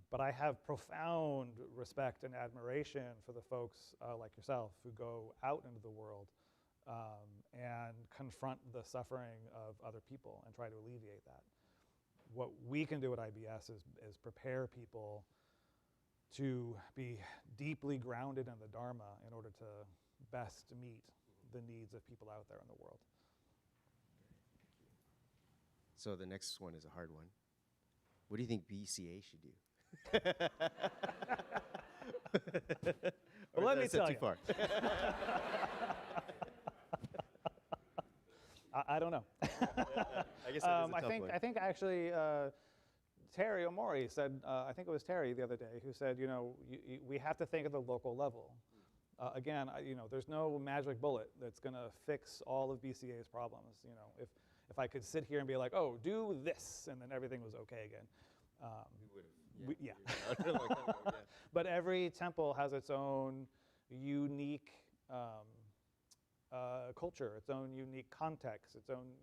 But I have profound respect and admiration for the folks like yourself who go out into the world and confront the suffering of other people and try to alleviate that. What we can do at IBS is prepare people to be deeply grounded in the Dharma in order to best meet the needs of people out there in the world. So the next one is a hard one. What do you think BCA should do? Well, let me tell you. Too far? I don't know. I guess that is a tough one. I think actually Terry Omori said, I think it was Terry the other day, who said, we have to think at the local level. Again, there's no magic bullet that's going to fix all of BCA's problems. If I could sit here and be like, oh, do this, and then everything was okay again. We would have. Yeah. But every temple has its own unique culture, its own unique context, its own,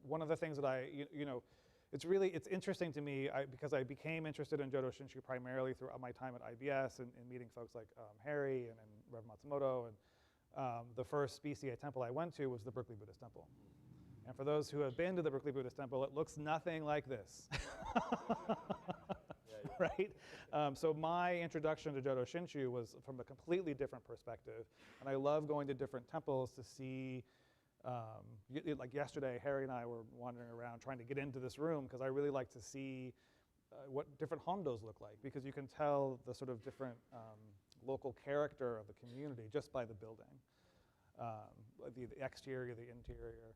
one of the things that it's interesting to me because I became interested in Jodo Shinshu primarily throughout my time at IBS and meeting folks like Harry and Rev Matsumoto, and the first BCA temple I went to was the Berkeley Buddhist Temple. And for those who have been to the Berkeley Buddhist Temple, it looks nothing like this. Right? So my introduction to Jodo Shinshu was from a completely different perspective. And I love going to different temples to see, like yesterday, Harry and I were wandering around trying to get into this room because I really like to see what different hondos look like, because you can tell the sort of different local character of the community just by the building. The exterior, the interior.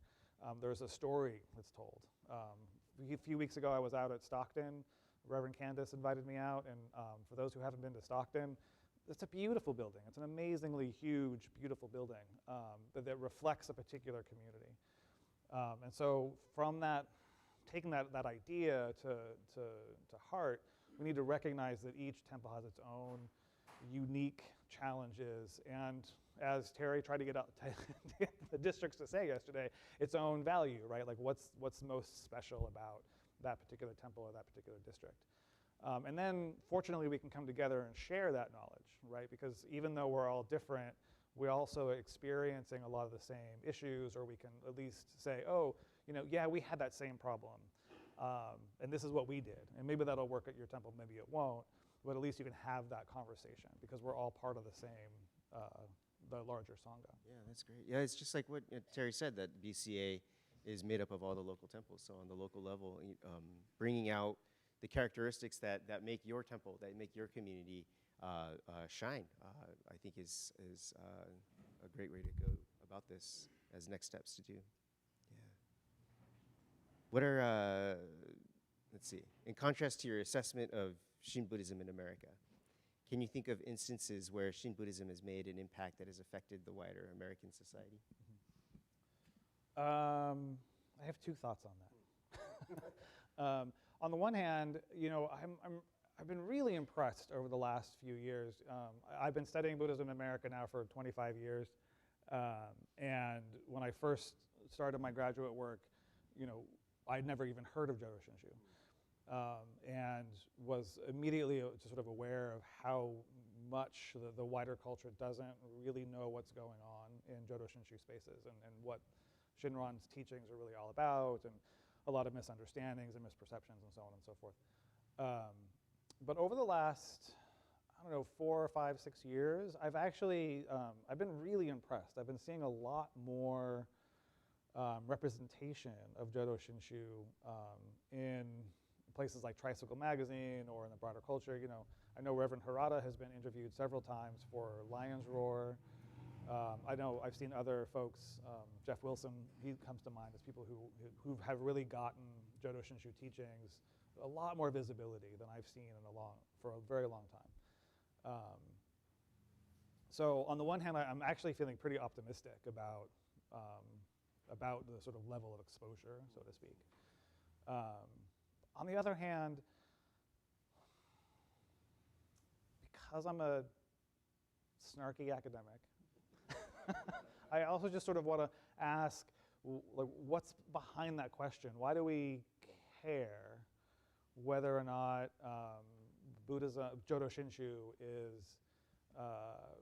There's a story that's told. A few weeks ago, I was out at Stockton. Reverend Candace invited me out, and for those who haven't been to Stockton, it's a beautiful building. It's an amazingly huge, beautiful building that reflects a particular community. And so from that taking that idea to heart, we need to recognize that each temple has its own unique challenges, and as Terry tried to get the districts to say yesterday, its own value, right? Like what's most special about that particular temple or that particular district. And then fortunately we can come together and share that knowledge, right? Because even though we're all different, we're also experiencing a lot of the same issues, or we can at least say, oh, yeah, we had that same problem, and this is what we did. And maybe that'll work at your temple, maybe it won't, but at least you can have that conversation because we're all part of the same, the larger Sangha. Yeah, that's great. Yeah, it's just like what Terry said, that BCA is made up of all the local temples. So on the local level, bringing out the characteristics that make your temple, that make your community shine, I think is a great way to go about this as next steps to do. Yeah. What are, let's see, in contrast to your assessment of Shin Buddhism in America, can you think of instances where Shin Buddhism has made an impact that has affected the wider American society? I have two thoughts on that. On the one hand, I've been really impressed over the last few years. I've been studying Buddhism in America now for 25 years, and when I first started my graduate work, I'd never even heard of Jodo Shinshu. And was immediately just sort of aware of how much the wider culture doesn't really know what's going on in Jodo Shinshu spaces and what Shinran's teachings are really all about, and a lot of misunderstandings and misperceptions and so on and so forth. But over the last, 4 or 5, 6 years, I've actually, I've been really impressed. I've been seeing a lot more representation of Jodo Shinshu in places like Tricycle Magazine or in the broader culture. I know Reverend Harada has been interviewed several times for Lion's Roar. I know I've seen other folks, Jeff Wilson, he comes to mind as people who have really gotten Jodo Shinshu teachings a lot more visibility than I've seen for a very long time. So on the one hand, I'm actually feeling pretty optimistic about the sort of level of exposure, so to speak. On the other hand, because I'm a snarky academic, I also just sort of want to ask, what's behind that question? Why do we care whether or not Buddhism, Jodo Shinshu is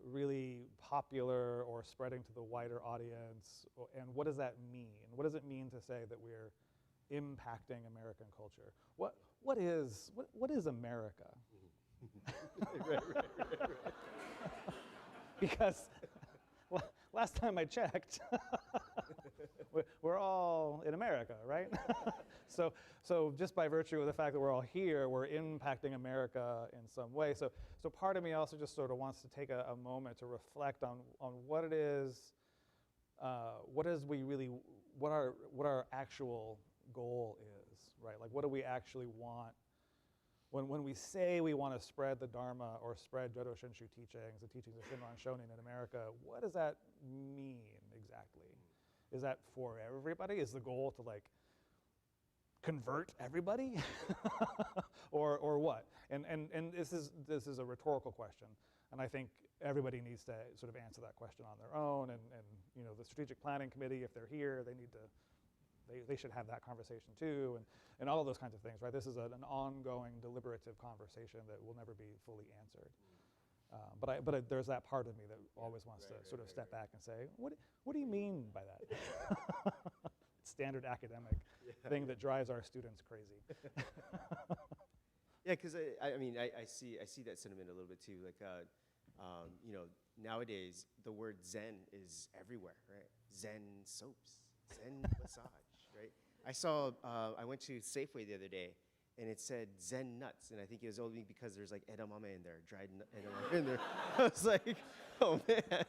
really popular or spreading to the wider audience? And what does that mean? What does it mean to say that we're impacting American culture? What is America? Right. Because last time I checked, we're all in America, right? So just by virtue of the fact that we're all here, we're impacting America in some way. So part of me also just sort of wants to take a moment to reflect on what it is, what our actual goal is, right? Like, what do we actually want? When we say we want to spread the Dharma or spread Jodo Shinshu teachings, the teachings of Shinran Shonin in America, what does that mean exactly? Is that for everybody? Is the goal to convert everybody? or what? And this is a rhetorical question, and I think everybody needs to sort of answer that question on their own, and the strategic planning committee, if they're here, they should have that conversation too, and all of those kinds of things, right? This is an ongoing deliberative conversation that will never be fully answered. But there's that part of me that always wants to sort of step back and say, what do you mean by that? Standard academic thing that drives our students crazy. Yeah, because I see that sentiment a little bit too. Nowadays the word Zen is everywhere, right? Zen soaps, Zen massage, right? I went to Safeway the other day, and it said Zen nuts, and I think it was only because there's edamame in there, dried edamame in there. I was like, oh man.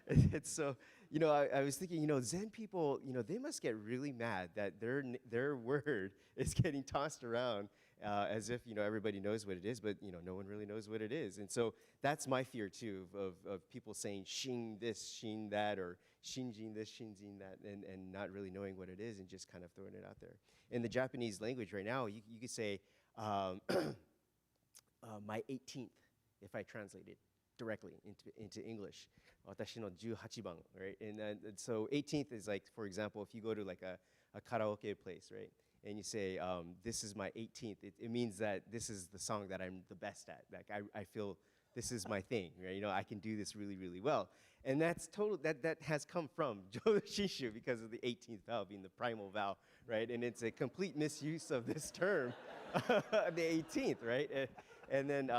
It's so, I was thinking, Zen people, they must get really mad that their word is getting tossed around as if everybody knows what it is, but no one really knows what it is. And so that's my fear too of people saying "Shin this, Shin that," or "Shinjin this, Shinjin that," and not really knowing what it is and just kind of throwing it out there. In the Japanese language right now, you could say my 18th if I translate it directly into English. 私の18番, right? And so 18th is like, for example, if you go to like a karaoke place, right? And you say, this is my 18th, it means that this is the song that I'm the best at. Like I feel this is my thing, right? I can do this really, really well. And that's that has come from Jodo Shinshu because of the 18th vow being the primal vow, right? And it's a complete misuse of this term, the 18th, right? And then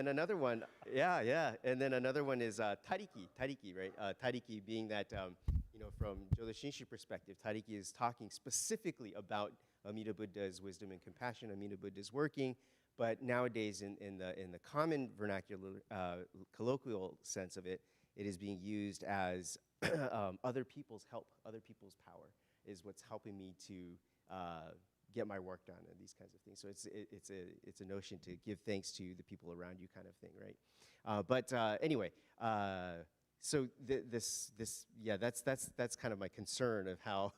another one, and then another one is tariki, right? Tariki being that, from Jodo Shinshu perspective, tariki is talking specifically about Amida Buddha's wisdom and compassion, Amida Buddha's working, but nowadays in the common vernacular, colloquial sense of it, it is being used as other people's help, other people's power is what's helping me to get my work done and these kinds of things. So it's a notion to give thanks to the people around you kind of thing, right? Anyway, so that's kind of my concern of how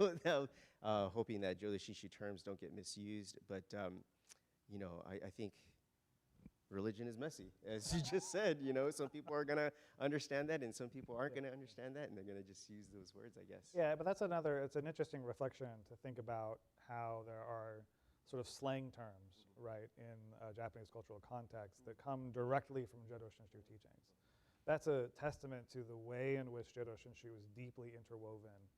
hoping that Jodo Shinshu terms don't get misused. But I think religion is messy, as you just said. Some people are gonna understand that, and some people aren't gonna understand that, and they're gonna just use those words, I guess. Yeah, but it's an interesting reflection to think about how there are sort of slang terms, right, in Japanese cultural context that come directly from Jodo Shinshu teachings. That's a testament to the way in which Jodo Shinshu is deeply interwoven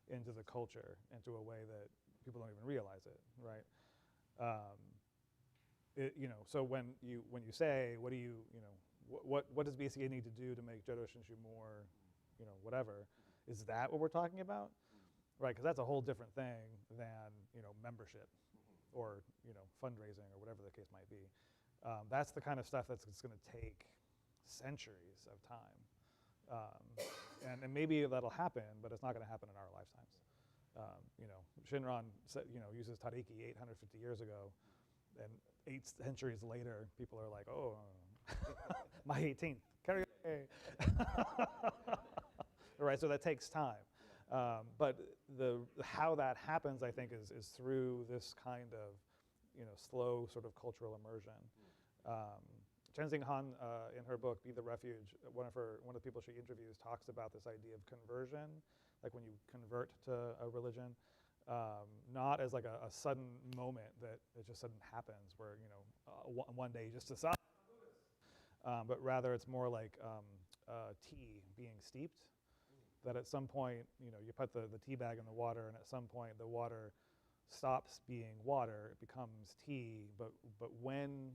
into the culture, into a way that people don't even realize it, right? So when you say, what does BCA need to do to make Jodo Shinshu more, whatever, is that what we're talking about? Right, because that's a whole different thing than, membership or, fundraising or whatever the case might be. That's the kind of stuff that's going to take centuries of time. And maybe that'll happen, but it's not going to happen in our lifetimes. Shinran uses tariki 850 years ago, and 8 centuries later, people are like, oh, my 18th, karaoke. Right, so that takes time. But how that happens, I think, is through this kind of, slow sort of cultural immersion. Tenzing Han, in her book, Be the Refuge, one of the people she interviews talks about this idea of conversion, like when you convert to a religion, not as like a sudden moment that it just suddenly happens where, one day you just decide, but rather it's more like tea being steeped, that at some point, you put the tea bag in the water, and at some point the water stops being water, it becomes tea, but when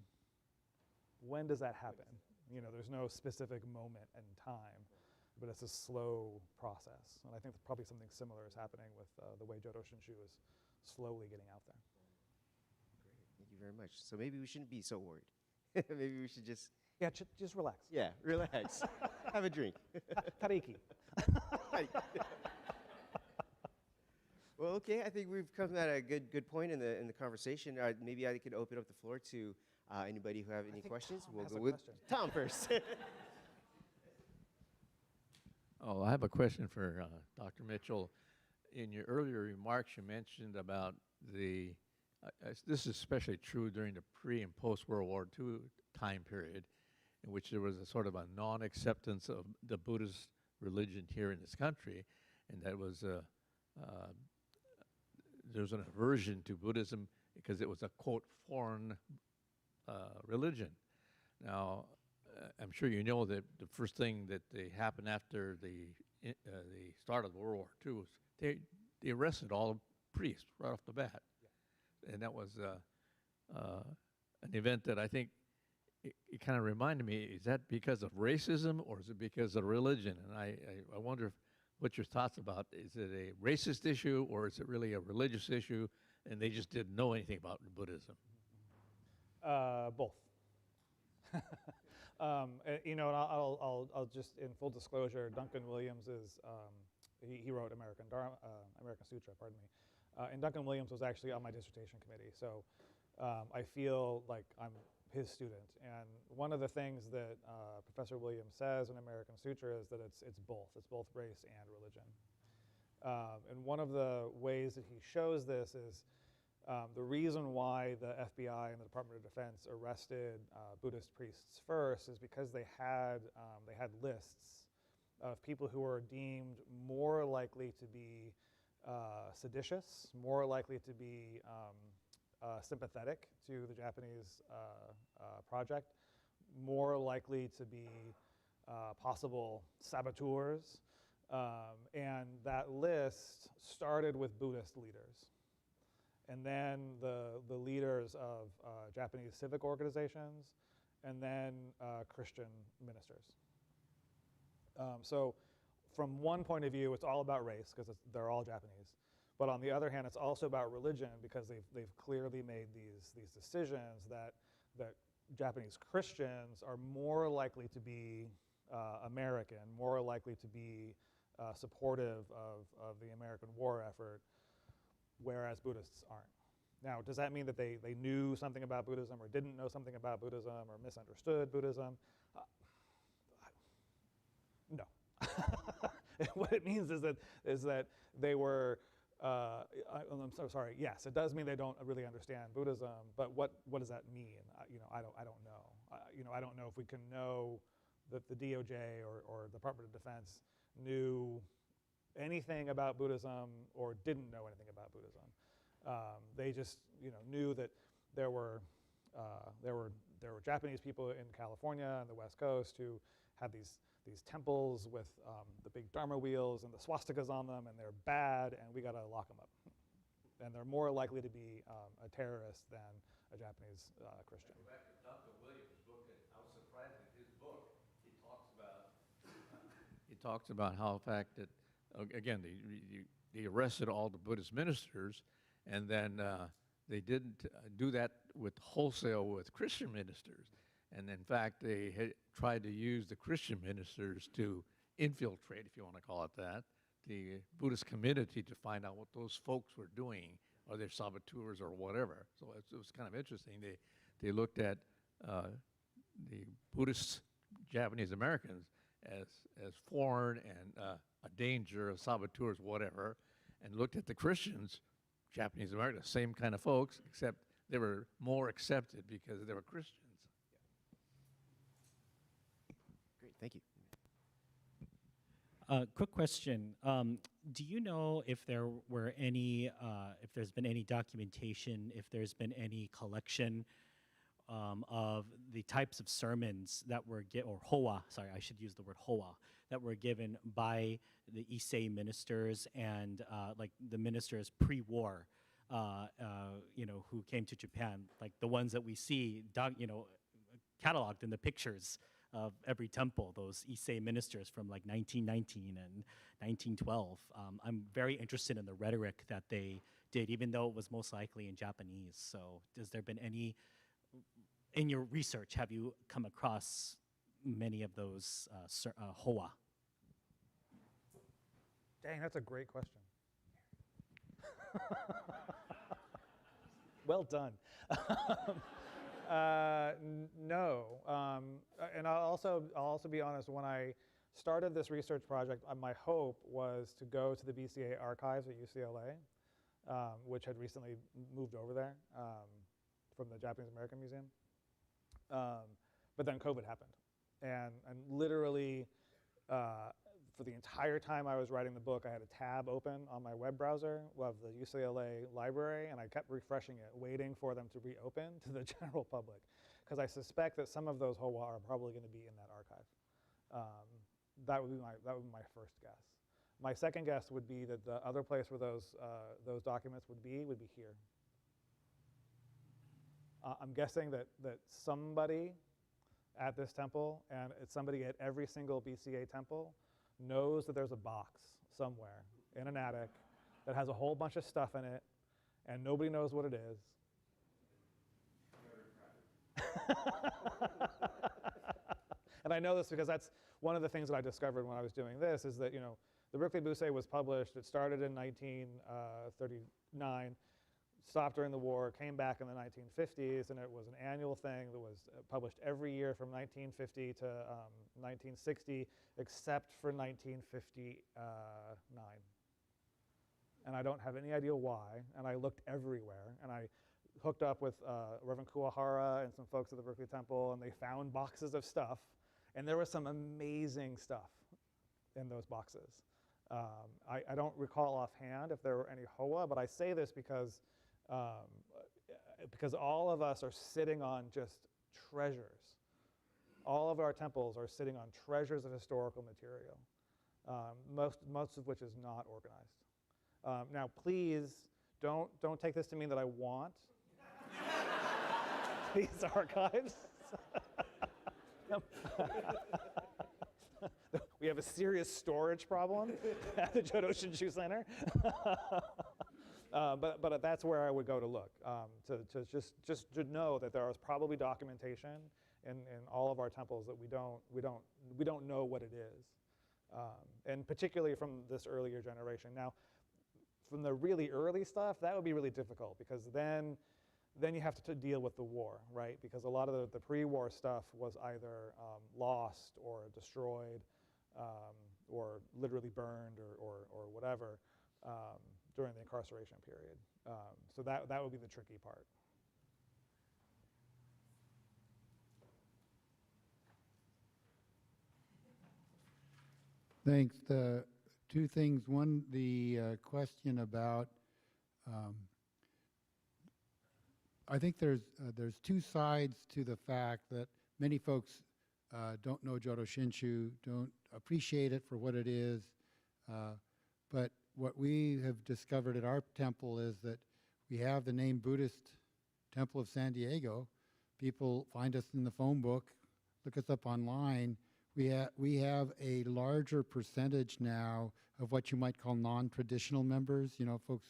does that happen? There's no specific moment in time, but it's a slow process. And I think probably something similar is happening with the way Jodo Shinshu is slowly getting out there. Great, thank you very much. So maybe we shouldn't be so worried. Maybe we should just... Yeah, just relax. Yeah, relax. Have a drink. Tariki. Well, okay, I think we've come at a good point in the conversation. Maybe I could open up the floor to anybody who have any questions. Tom we'll has go a with question. Tom first. Oh, I have a question for Dr. Mitchell. In your earlier remarks, you mentioned about this is especially true during the pre- and post-World War II time period, in which there was a sort of a non-acceptance of the Buddhist religion here in this country, and that was there was an aversion to Buddhism because it was a, quote, foreign religion. Now, I'm sure you know that the first thing that happened after the start of World War II was they arrested all the priests right off the bat. Yeah. And that was an event that I think it kind of reminded me, is that because of racism or is it because of religion? And I wonder what your thoughts about, is it a racist issue or is it really a religious issue and they just didn't know anything about Buddhism? Both. And I'll just, in full disclosure, Duncan Williams is, he wrote American Sutra, pardon me. And Duncan Williams was actually on my dissertation committee. So I feel like I'm his student. And one of the things that Professor Williams says in American Sutra is that it's both race and religion. And one of the ways that he shows this is the reason why the FBI and the Department of Defense arrested Buddhist priests first is because they had lists of people who were deemed more likely to be seditious, more likely to be sympathetic to the Japanese project, more likely to be possible saboteurs. And that list started with Buddhist leaders. And then the leaders of Japanese civic organizations, and then Christian ministers. So from one point of view, it's all about race, because they're all Japanese. But on the other hand, it's also about religion, because they've clearly made these decisions that Japanese Christians are more likely to be American, more likely to be supportive of the American war effort, whereas Buddhists aren't. Now, does that mean that they knew something about Buddhism or didn't know something about Buddhism or misunderstood Buddhism? No. What it means is that they were, I'm so sorry, yes, it does mean they don't really understand Buddhism, but what does that mean? I don't know. I don't know if we can know that the DOJ or the Department of Defense knew anything about Buddhism or didn't know anything about Buddhism. They just knew that there were Japanese people in California and the West Coast who had these temples with the big Dharma wheels and the swastikas on them, and they're bad, and we got to lock them up. And they're more likely to be a terrorist than a Japanese Christian. Go back to Dr. Williams' book, and I was surprised at his book. He talks about how, in fact, that again they arrested all the Buddhist ministers, and then they didn't do that with wholesale with Christian ministers. And in fact, they had tried to use the Christian ministers to infiltrate, if you want to call it that, the Buddhist community to find out what those folks were doing, or they're saboteurs or whatever. So it was kind of interesting. They looked at the Buddhist Japanese Americans as foreign and a danger, of saboteurs, whatever, and looked at the Christians, Japanese Americans, same kind of folks, except they were more accepted because they were Christians. Great, thank you. Quick question. Do you know if there were any, if there's been any documentation, if there's been any collection of the types of sermons that were or hoa, sorry, I should use the word hoa, that were given by the Issei ministers and like the ministers pre-war, who came to Japan, like the ones that we see, cataloged in the pictures of every temple, those Issei ministers from like 1919 and 1912. I'm very interested in the rhetoric that they did, even though it was most likely in Japanese. So has there been any, in your research, have you come across many of those hoa? Dang, that's a great question. Well done. No, and I'll also be honest. When I started this research project, my hope was to go to the BCA archives at UCLA, which had recently moved over there from the Japanese American Museum. But then COVID happened, and literally for the entire time I was writing the book, I had a tab open on my web browser of the UCLA library, and I kept refreshing it, waiting for them to reopen to the general public, because I suspect that some of those hoa are probably going to be in that archive. That would be my first guess. My second guess would be that the other place where those documents would be here. I'm guessing that somebody at this temple, and it's somebody at every single BCA temple, knows that there's a box somewhere in an attic that has a whole bunch of stuff in it, and nobody knows what it is. And I know this because that's one of the things that I discovered when I was doing this, is that, the Berkeley Busse was published. It started in 1939. stopped during the war, came back in the 1950s, and it was an annual thing that was published every year from 1950 to 1960, except for 1959. And I don't have any idea why, and I looked everywhere, and I hooked up with Reverend Kuwahara and some folks at the Berkeley Temple, and they found boxes of stuff, and there was some amazing stuff in those boxes. I don't recall offhand if there were any Hoa, but I say this because all of us are sitting on just treasures. All of our temples are sitting on treasures of historical material, most of which is not organized. Now, please don't take this to mean that I want these archives. We have a serious storage problem at the Jodo Shinshu Center. But that's where I would go to look, to just to know that there is probably documentation in all of our temples that we don't know what it is, and particularly from this earlier generation. Now, from the really early stuff, that would be really difficult because then you have to deal with the war, right? Because a lot of the pre-war stuff was either lost or destroyed, or literally burned or whatever during the incarceration period. So that would be the tricky part. Thanks. The two things. One, the question about, I think there's two sides to the fact that many folks don't know Jodo Shinshu, don't appreciate it for what it is, but what we have discovered at our temple is that we have the name Buddhist Temple of San Diego. People find us in the phone book, look us up online. We have a larger percentage now of what you might call non-traditional members, you know, folks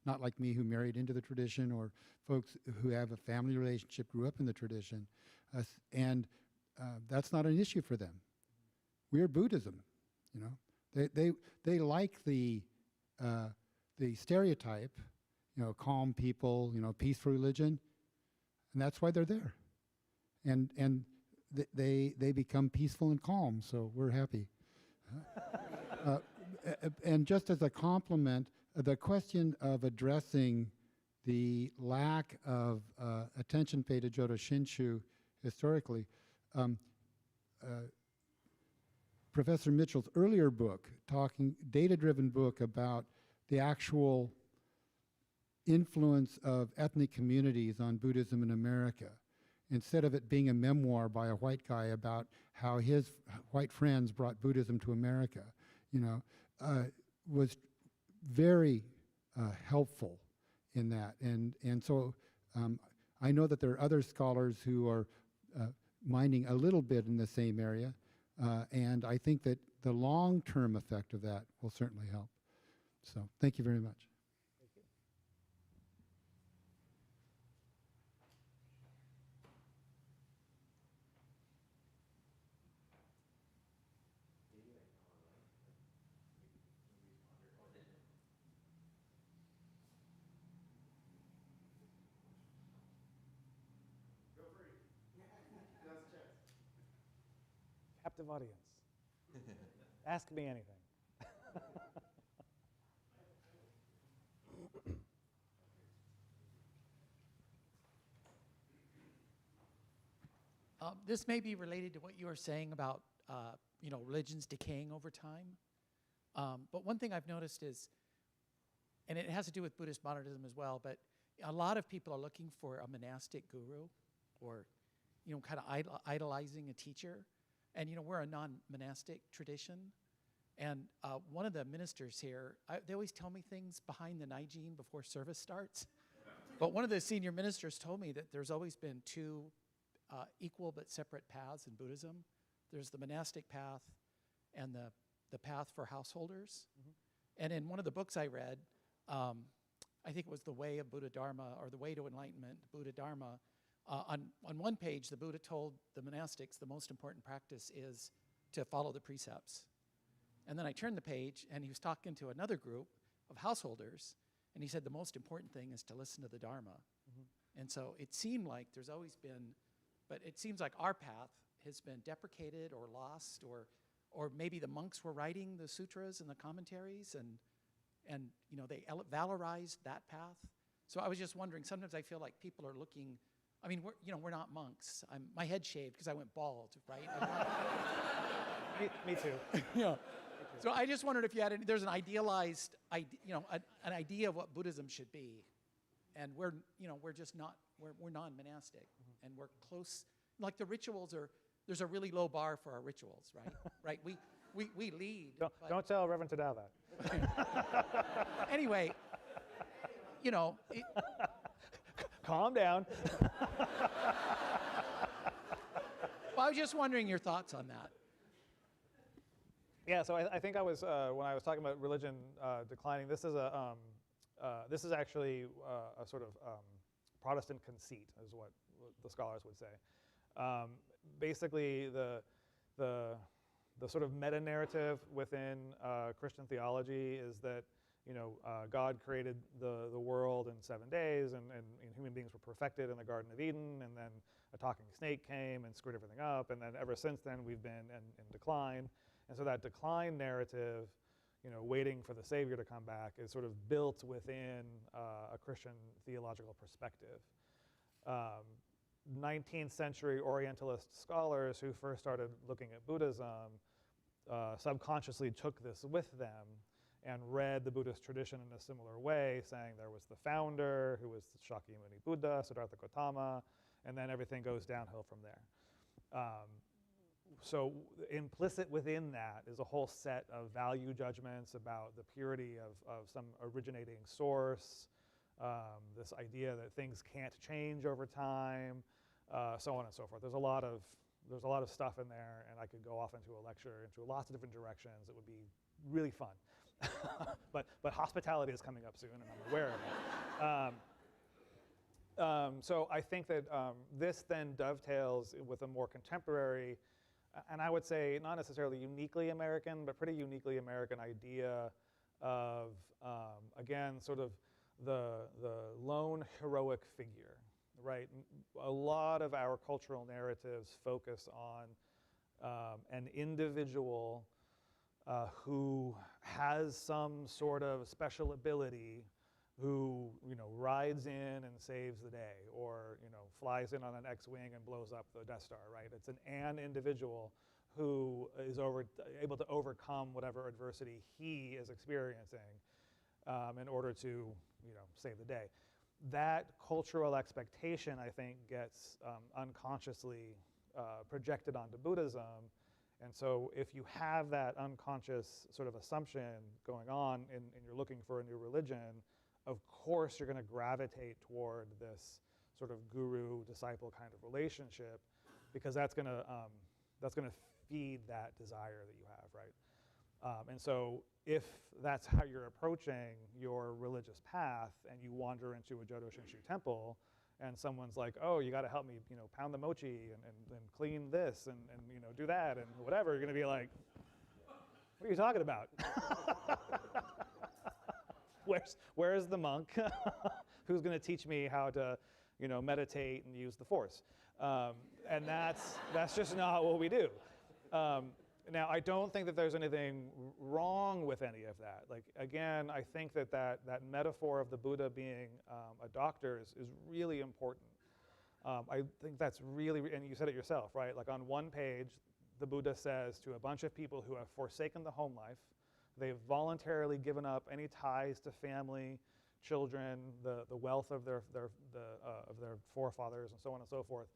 not like me who married into the tradition, or folks who have a family relationship, grew up in the tradition, and that's not an issue for them. We're Buddhism, you know. They like the stereotype, you know, calm people, you know, peaceful religion, and that's why they're there, and they become peaceful and calm. So we're happy. And just as a compliment, the question of addressing the lack of attention paid to Jodo Shinshu historically. Professor Mitchell's earlier book, data-driven book about the actual influence of ethnic communities on Buddhism in America, instead of it being a memoir by a white guy about how his white friends brought Buddhism to America, you know, was very helpful in that. And so I know that there are other scholars who are mining a little bit in the same area, and I think that the long-term effect of that will certainly help. So thank you very much. Thank you. Captive audience. Ask me anything. This may be related to what you were saying about religions decaying over time. But one thing I've noticed is, and it has to do with Buddhist modernism as well, but a lot of people are looking for a monastic guru, or kind of idolizing a teacher. And we're a non-monastic tradition. And one of the ministers here, they always tell me things behind the Nijin before service starts. But one of the senior ministers told me that there's always been two equal but separate paths in Buddhism. There's the monastic path and the path for householders. Mm-hmm. And in one of the books I read, I think it was The Way of Buddha Dharma, or The Way to Enlightenment, Buddha Dharma. On one page, the Buddha told the monastics the most important practice is to follow the precepts. And then I turned the page, and he was talking to another group of householders, And he said the most important thing is to listen to the Dharma. And so it seemed like there's always been, but it seems like our path has been deprecated or lost, or maybe the monks were writing the sutras and the commentaries, and you know, they valorized that path. So I was just wondering, sometimes I feel like people are looking, I mean, we're not monks. My head shaved because I went bald, right? Me too. Yeah. So I just wondered if you had there's an idealized idea, you know, an idea of what Buddhism should be, and we're just not, we're non-monastic, and we're close. Like the rituals there's a really low bar for our rituals, right? Right. We lead. Don't tell Reverend Tadao that. Anyway, you know. Calm down. Well, I was just wondering your thoughts on that. Yeah, so I think I was when I was talking about religion declining. This is actually a sort of Protestant conceit, is what the scholars would say. Basically, the sort of meta narrative within Christian theology is that God created the world in 7 days, and human beings were perfected in the Garden of Eden, and then a talking snake came and screwed everything up, and then ever since then we've been in decline. And so that decline narrative, waiting for the Savior to come back, is sort of built within a Christian theological perspective. 19th century Orientalist scholars who first started looking at Buddhism subconsciously took this with them and read the Buddhist tradition in a similar way, saying there was the founder, who was Shakyamuni Buddha, Siddhartha Gautama, and then everything goes downhill from there. So implicit within that is a whole set of value judgments about the purity of some originating source, this idea that things can't change over time, so on and so forth. There's a lot of stuff in there, and I could go off into a lecture into lots of different directions. It would be really fun. but hospitality is coming up soon, and I'm aware of it. So I think that this then dovetails with a more contemporary, and I would say not necessarily uniquely American, but pretty uniquely American idea of, again, sort of the lone heroic figure, right? A lot of our cultural narratives focus on an individual who has some sort of special ability, who rides in and saves the day, or flies in on an X-wing and blows up the Death Star, right? It's an individual who is able to overcome whatever adversity he is experiencing in order to save the day. That cultural expectation, I think, gets unconsciously projected onto Buddhism. And so if you have that unconscious sort of assumption going on and you're looking for a new religion, of course you're going to gravitate toward this sort of guru-disciple kind of relationship, because that's going to feed that desire that you have, right? And so if that's how you're approaching your religious path, and you wander into a Jodo Shinshu temple, and someone's like, oh, you got to help me, pound the mochi and clean this and do that and whatever, you're going to be like, what are you talking about? Where's the monk who's going to teach me how to, meditate and use the Force? And that's just not what we do. Now, I don't think that there's anything wrong with any of that. Like, again, I think that metaphor of the Buddha being a doctor is really important. I think that's really, and you said it yourself, right? Like on one page, the Buddha says to a bunch of people who have forsaken the home life, they've voluntarily given up any ties to family, children, the wealth of their forefathers, and so on and so forth.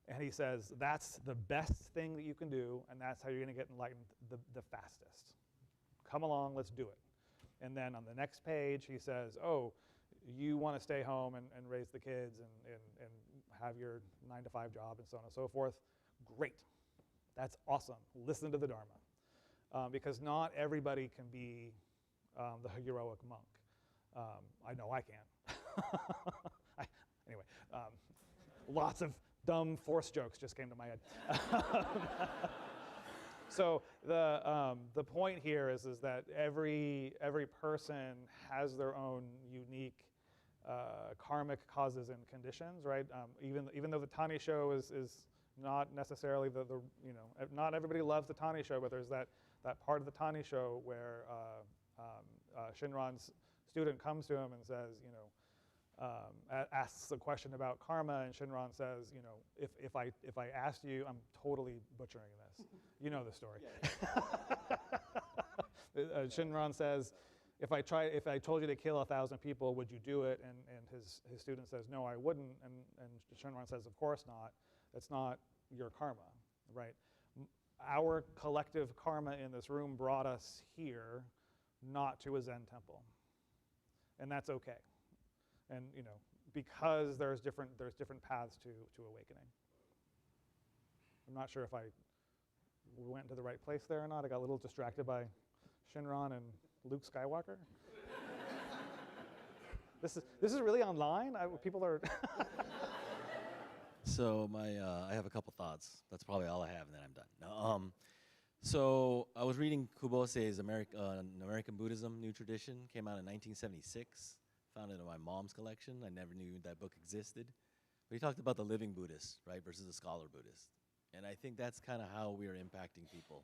And he says, that's the best thing that you can do, and that's how you're going to get enlightened the fastest. Come along, let's do it. And then on the next page, he says, oh, you want to stay home and raise the kids and have your 9-to-5 job and so on and so forth. Great. That's awesome. Listen to the Dharma. Because not everybody can be the heroic monk. I know I can. Anyway, lots of dumb Force jokes just came to my head. So the point here is that every person has their own unique karmic causes and conditions, right? Even though the Tani show is not necessarily not everybody loves the Tani show, but there's that part of the Tani show where Shinran's student comes to him and says, asks a question about karma, and Shinran says, if I asked you, I'm totally butchering this. You know the story. Shinran says, if I told you to kill 1,000 people, would you do it? And his student says, no, I wouldn't. And Shinran says, of course not. That's not your karma, right? Our collective karma in this room brought us here, not to a Zen temple, and that's okay. And because there's different paths to awakening. I'm not sure if I went to the right place there or not. I got a little distracted by Shinran and Luke Skywalker. This is really online. People are. So I have a couple thoughts. That's probably all I have, and then I'm done. No, so I was reading Kubose's American Buddhism, New Tradition. Came out in 1976. Found it in my mom's collection. I never knew that book existed. But he talked about the living Buddhist, right, versus the scholar Buddhist. And I think that's kind of how we are impacting people.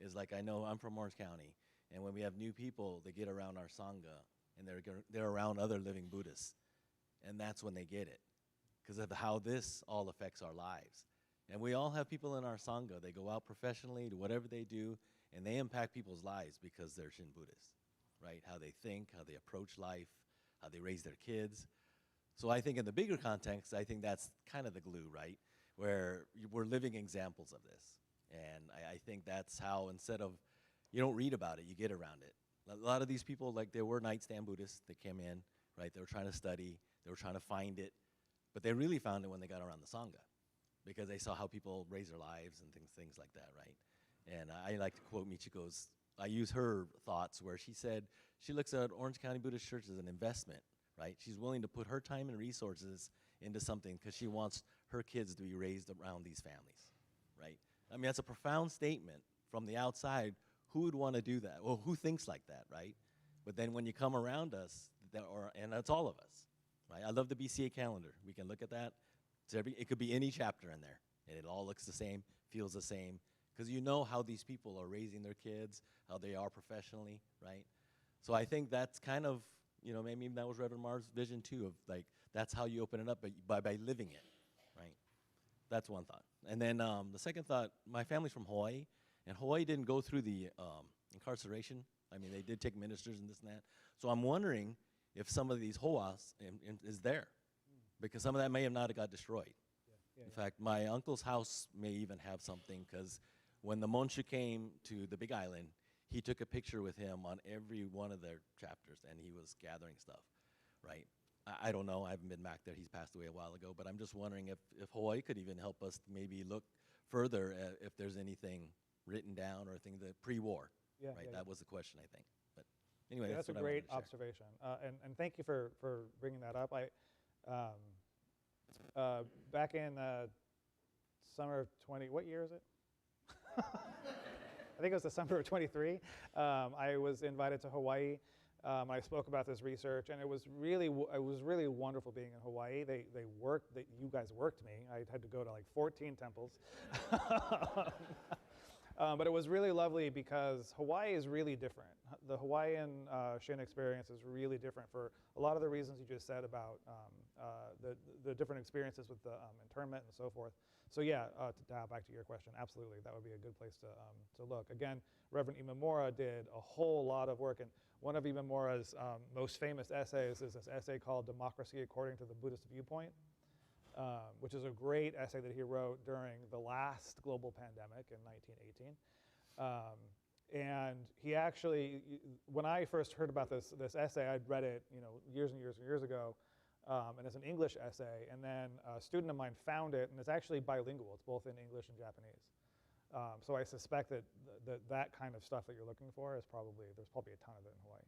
Is like, I know I'm from Orange County, and when we have new people, they get around our Sangha, and they're around other living Buddhists. And that's when they get it, because of how this all affects our lives. And we all have people in our Sangha. They go out professionally to whatever they do, and they impact people's lives because they're Shin Buddhists, right? How they think, how they approach life, how they raise their kids. So I think in the bigger context, I think that's kind of the glue, right? Where we're living examples of this. And I think that's how, instead of, you don't read about it, you get around it. A lot of these people, like, they were nightstand Buddhists. They came in, right? They were trying to study. They were trying to find it. But they really found it when they got around the Sangha, because they saw how people raise their lives and things like that, right? And I like to quote Michiko's, I use her thoughts where she said she looks at Orange County Buddhist Church as an investment, right? She's willing to put her time and resources into something because she wants her kids to be raised around these families, right? I mean, that's a profound statement from the outside. Who would want to do that? Well, who thinks like that, right? But then when you come around us, and that's all of us, right? I love the BCA calendar. We can look at that. It could be any chapter in there, and it all looks the same, feels the same, because you know how these people are raising their kids, how they are professionally, right? So I think that's kind of, maybe that was Reverend Marv's vision too, of like, that's how you open it up, but by living it, right? That's one thought. And then the second thought, my family's from Hawaii, and Hawaii didn't go through the incarceration. I mean, they did take ministers and this and that. So I'm wondering if some of these hoas is there, because some of that may have not got destroyed. In fact, my uncle's house may even have something, because when the Monshu came to the Big Island, he took a picture with him on every one of their chapters, and he was gathering stuff, right? I don't know. I haven't been back there. He's passed away a while ago. But I'm just wondering if Hawaii could even help us maybe look further at if there's anything written down or things that pre-war, right? That was the question, I think. But anyway, that's a great observation. And thank you for bringing that up. Back in summer of what year is it? I think it was the summer of 23. I was invited to Hawaii. I spoke about this research, and it was really wonderful being in Hawaii. You guys worked me. I had to go to like 14 temples. But it was really lovely because Hawaii is really different. The Hawaiian Shin experience is really different for a lot of the reasons you just said about the different experiences with the internment and so forth. So yeah, to dial back to your question, absolutely, that would be a good place to look. Again, Reverend Imamura did a whole lot of work, and one of Imamura's most famous essays is this essay called Democracy According to the Buddhist Viewpoint, which is a great essay that he wrote during the last global pandemic in 1918. And he actually, when I first heard about this essay, I'd read it, years and years and years ago, and it's an English essay. And then a student of mine found it, and it's actually bilingual. It's both in English and Japanese. So I suspect that that kind of stuff that you're looking for is there's probably a ton of it in Hawaii.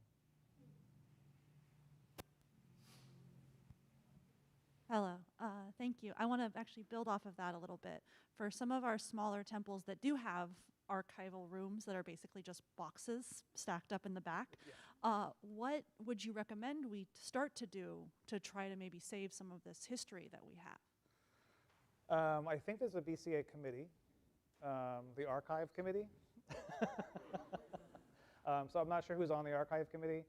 Hello, thank you. I want to actually build off of that a little bit. For some of our smaller temples that do have archival rooms that are basically just boxes stacked up in the back. What would you recommend we start to do to try to maybe save some of this history that we have? I think there's a BCA committee, the archive committee. So I'm not sure who's on the archive committee,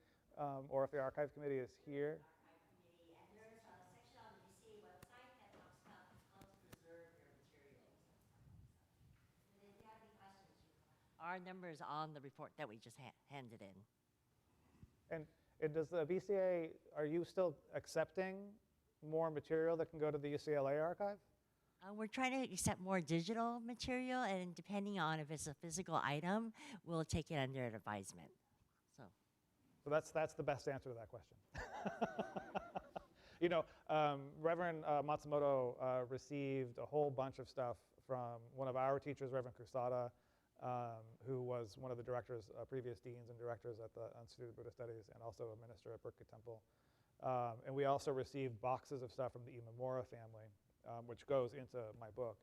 or if the archive committee is here. And there's a section on the BCA website that talks about how to preserve your materials and stuff like that. So if you have any questions, our number is on the report that we just handed in. And does the BCA, are you still accepting more material that can go to the UCLA archive? We're trying to accept more digital material, and depending on if it's a physical item, we'll take it under advisement. So that's the best answer to that question. You know, Reverend Matsumoto received a whole bunch of stuff from one of our teachers, Reverend Kusada, who was one of the directors, previous deans and directors at the Institute of Buddhist Studies, and also a minister at Berkeley Temple. And we also received boxes of stuff from the Imamura family, which goes into my book.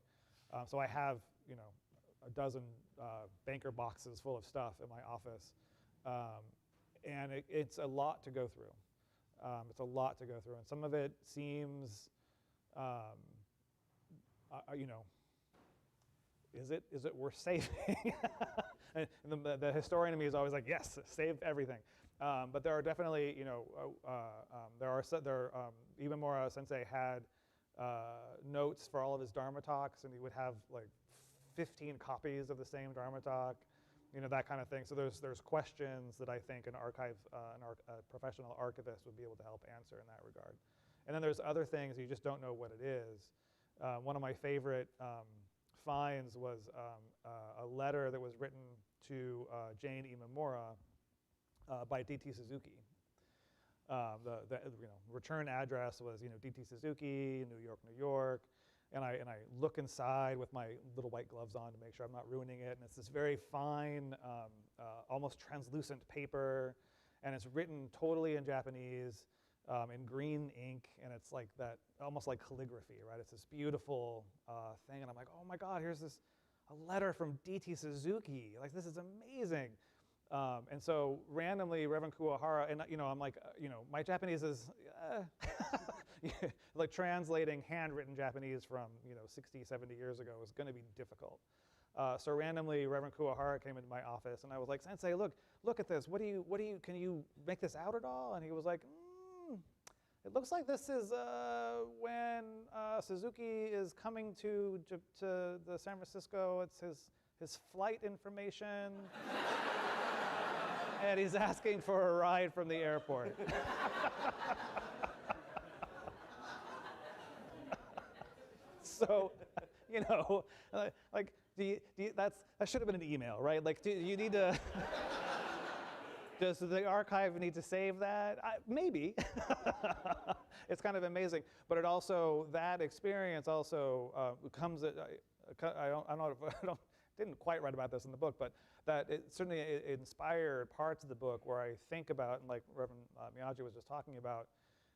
So I have, you know, a dozen banker boxes full of stuff in my office. And it's a lot to go through. It's a lot to go through. And some of it seems, you know, is it worth saving? And the historian in me is always like, yes, save everything. But there are definitely, you know, Imamura Sensei had notes for all of his Dharma talks, and he would have like 15 copies of the same Dharma talk, you know, that kind of thing. So there's questions that I think a professional archivist would be able to help answer in that regard. And then there's other things you just don't know what it is. One of my favorite finds was a letter that was written to Jane Imamura by D.T. Suzuki. The return address was, you know, D.T. Suzuki, New York, New York. And I look inside with my little white gloves on to make sure I'm not ruining it. And it's this very fine, almost translucent paper. And it's written totally in Japanese, in green ink. And it's like that, almost like calligraphy, right? It's this beautiful thing. And I'm like, oh my God, here's a letter from D.T. Suzuki. Like, this is amazing. And so randomly, Reverend Kuwahara, and you know, I'm like, you know, my Japanese is like translating handwritten Japanese from, you know, 60, 70 years ago is going to be difficult. So randomly, Reverend Kuwahara came into my office, and I was like, Sensei, look at this. Can you make this out at all? And he was like, it looks like this is when Suzuki is coming to the San Francisco. It's his flight information. And he's asking for a ride from the airport. So, you know, like, that should have been an email, right? Like, do you need to, does the archive need to save that? Maybe. It's kind of amazing. But it also, that experience also comes at, didn't quite write about this in the book, but that it certainly inspired parts of the book where I think about, and like Reverend Miyagi was just talking about,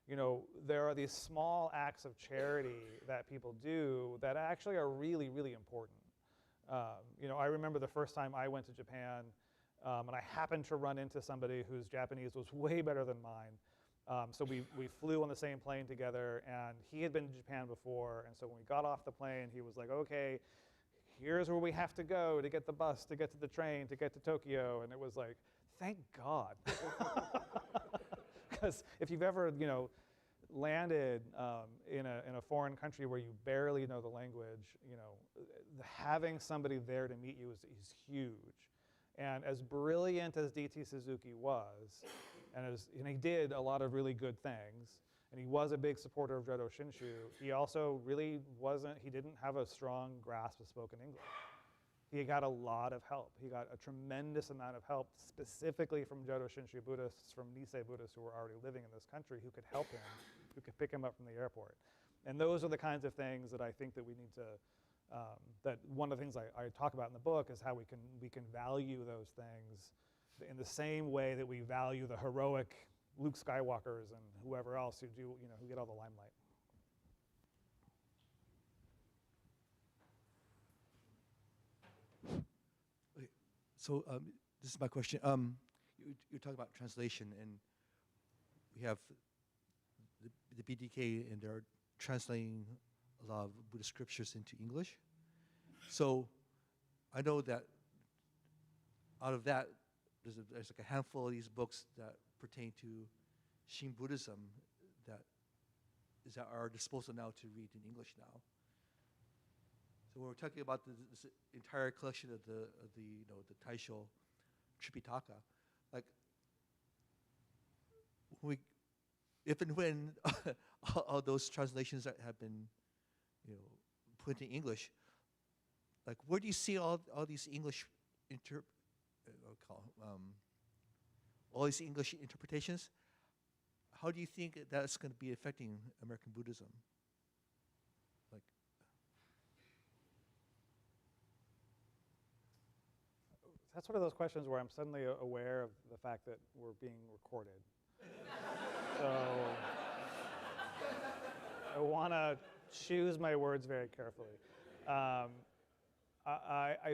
you know, there are these small acts of charity that people do that actually are really, really important. You know, I remember the first time I went to Japan, and I happened to run into somebody whose Japanese was way better than mine. So we flew on the same plane together, and he had been to Japan before, and so when we got off the plane, he was like, okay, here's where we have to go to get the bus, to get to the train, to get to Tokyo. And it was like, thank God. Because if you've ever, you know, landed in a foreign country where you barely know the language, you know, having somebody there to meet you is huge. And as brilliant as D.T. Suzuki was, and he did a lot of really good things, and he was a big supporter of Jodo Shinshu, he also really he didn't have a strong grasp of spoken English. He got a lot of help. He got a tremendous amount of help, specifically from Jodo Shinshu Buddhists, from Nisei Buddhists who were already living in this country, who could help him, who could pick him up from the airport. And those are the kinds of things that I think that we need to, that one of the things I talk about in the book is how we can value those things in the same way that we value the heroic Luke Skywalkers and whoever else who get all the limelight. So this is my question. You're talking about translation, and we have the BDK, and they're translating a lot of Buddhist scriptures into English. So I know that out of that, there's like a handful of these books that pertain to Shin Buddhism that is at our disposal now to read in English now. So when we're talking about this entire collection of the Taisho Tripitaka, like if and when all those translations that have been put in English, like where do you see all these English all these English interpretations? How do you think that's going to be affecting American Buddhism? Like, that's one of those questions where I'm suddenly aware of the fact that we're being recorded. So I want to choose my words very carefully. I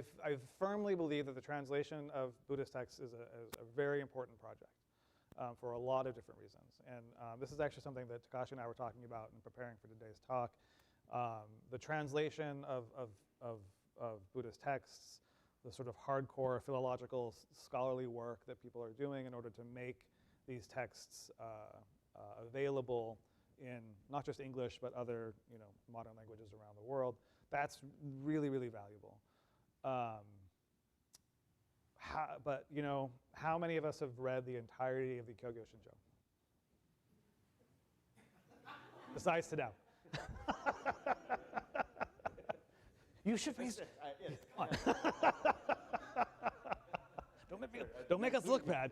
firmly believe that the translation of Buddhist texts is a very important project for a lot of different reasons. And this is actually something that Takashi and I were talking about in preparing for today's talk. The translation of Buddhist texts, the sort of hardcore philological scholarly work that people are doing in order to make these texts available in not just English, but other modern languages around the world. That's really, really valuable. But how many of us have read the entirety of the Kyogyo Shincho? Besides Tadao. You should face it. Come on. Don't make us look bad.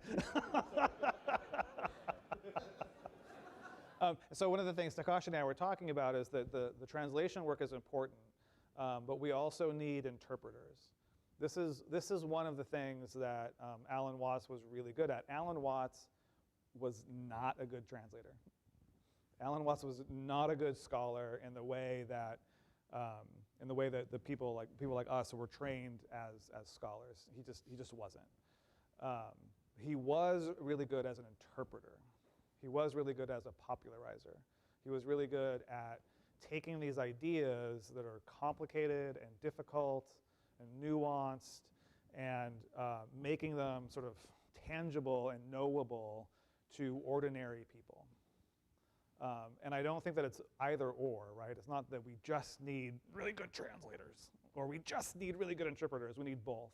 So one of the things Takashi and I were talking about is that the translation work is important, but we also need interpreters. This is one of the things that Alan Watts was really good at. Alan Watts was not a good translator. Alan Watts was not a good scholar in the way that the people like us were trained as scholars. He just wasn't. He was really good as an interpreter. He was really good as a popularizer. He was really good at taking these ideas that are complicated and difficult and nuanced and making them sort of tangible and knowable to ordinary people. And I don't think that it's either or, right? It's not that we just need really good translators or we just need really good interpreters. We need both.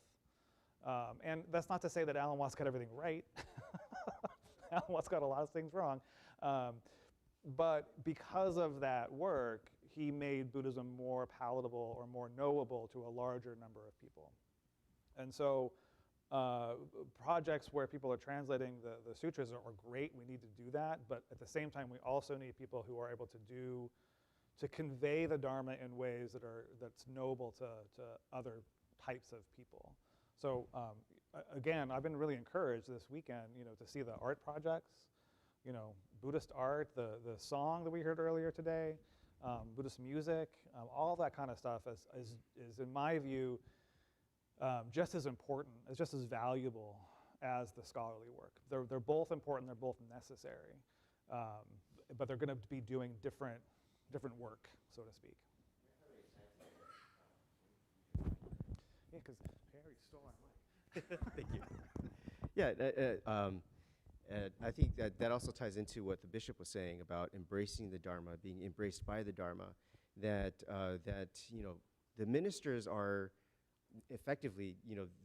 And that's not to say that Alan Watts got everything right. Alan Watts got a lot of things wrong. But because of that work, he made Buddhism more palatable or more knowable to a larger number of people. And so projects where people are translating the sutras are great. We need to do that. But at the same time, we also need people who are able to convey the Dharma in ways that's knowable to other types of people. So again, I've been really encouraged this weekend, to see the art projects, Buddhist art, the song that we heard earlier today, Buddhist music, all that kind of stuff is in my view, just as important, is just as valuable as the scholarly work. They're both important, they're both necessary, but they're going to be doing different work, so to speak. Yeah, because Harry stole our mic. Thank you. Yeah, I think that also ties into what the bishop was saying about embracing the Dharma, being embraced by the Dharma. That the ministers are effectively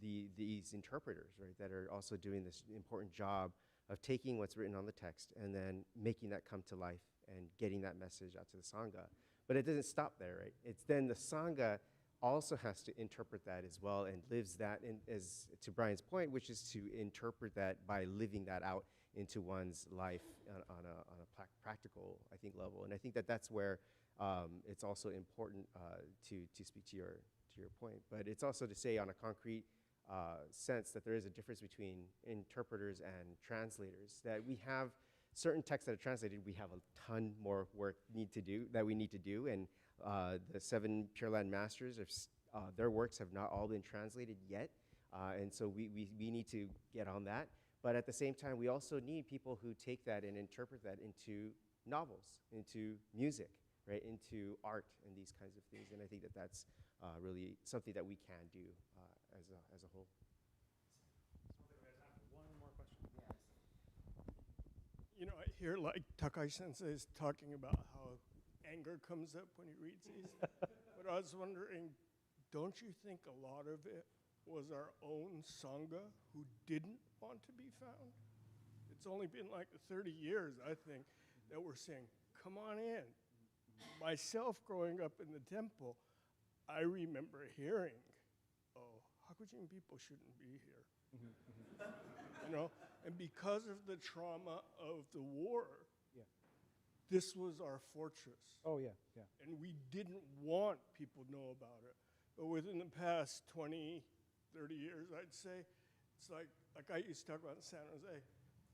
these interpreters, right? That are also doing this important job of taking what's written on the text and then making that come to life and getting that message out to the Sangha. But it doesn't stop there, right? It's then the Sangha also has to interpret that as well and lives that in, as to Brian's point, which is to interpret that by living that out into one's life on a practical, I think, level. And I think that's where it's also important to speak to your point. But it's also to say on a concrete sense that there is a difference between interpreters and translators, that we have certain texts that are translated, we have a ton more work that we need to do, and the 7 Pure Land Masters, their works have not all been translated yet. And so we need to get on that. But at the same time, we also need people who take that and interpret that into novels, into music, right, into art and these kinds of things. And I think that that's really something that we can do as a whole. One more question. You know, I hear like Takai Sensei is talking about how anger comes up when he reads these. But I was wondering, don't you think a lot of it was our own Sangha who didn't want to be found? It's only been like 30 years, I think, that we're saying, come on in. Myself growing up in the temple, I remember hearing, oh, Hakujin people shouldn't be here. You know, and because of the trauma of the war, this was our fortress. Oh, yeah, yeah. And we didn't want people to know about it. But within the past 20, 30 years, I'd say, it's like I used to talk about in San Jose,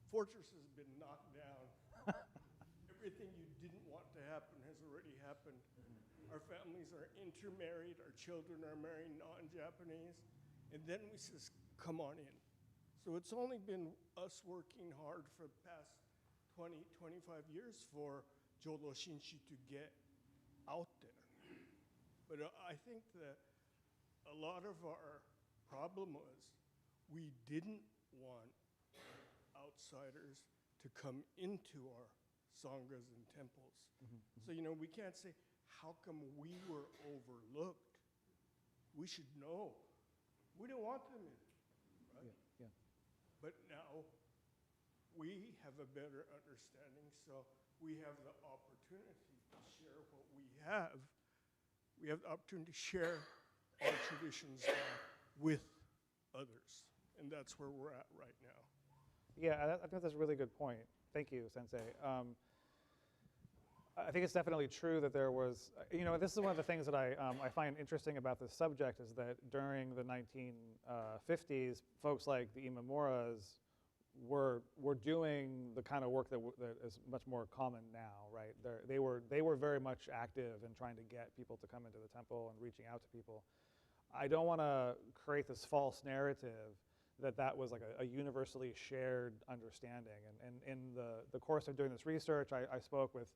fortress has been knocked down. Everything you didn't want to happen has already happened. Our families are intermarried, our children are marrying non-Japanese, and then we says, come on in. So it's only been us working hard for the past 20, 25 years for Jodo Shinshu to get out there. But I think that a lot of our problem was we didn't want outsiders to come into our sanghas and temples. So, you know, we can't say, how come we were overlooked? We should know. We didn't want them in, right? Yeah. But now we have a better understanding, so we have the opportunity to share what we have. We have the opportunity to share our traditions with others, and that's where we're at right now. Yeah, I think that's a really good point. Thank you, Sensei. I think it's definitely true that there was, you know, this is one of the things that I find interesting about this subject is that during the 1950s, folks like the Imamuras were doing the kind of work that is much more common now, right? They were very much active in trying to get people to come into the temple and reaching out to people. I don't want to create this false narrative that was like a universally shared understanding. And in the course of doing this research, I spoke with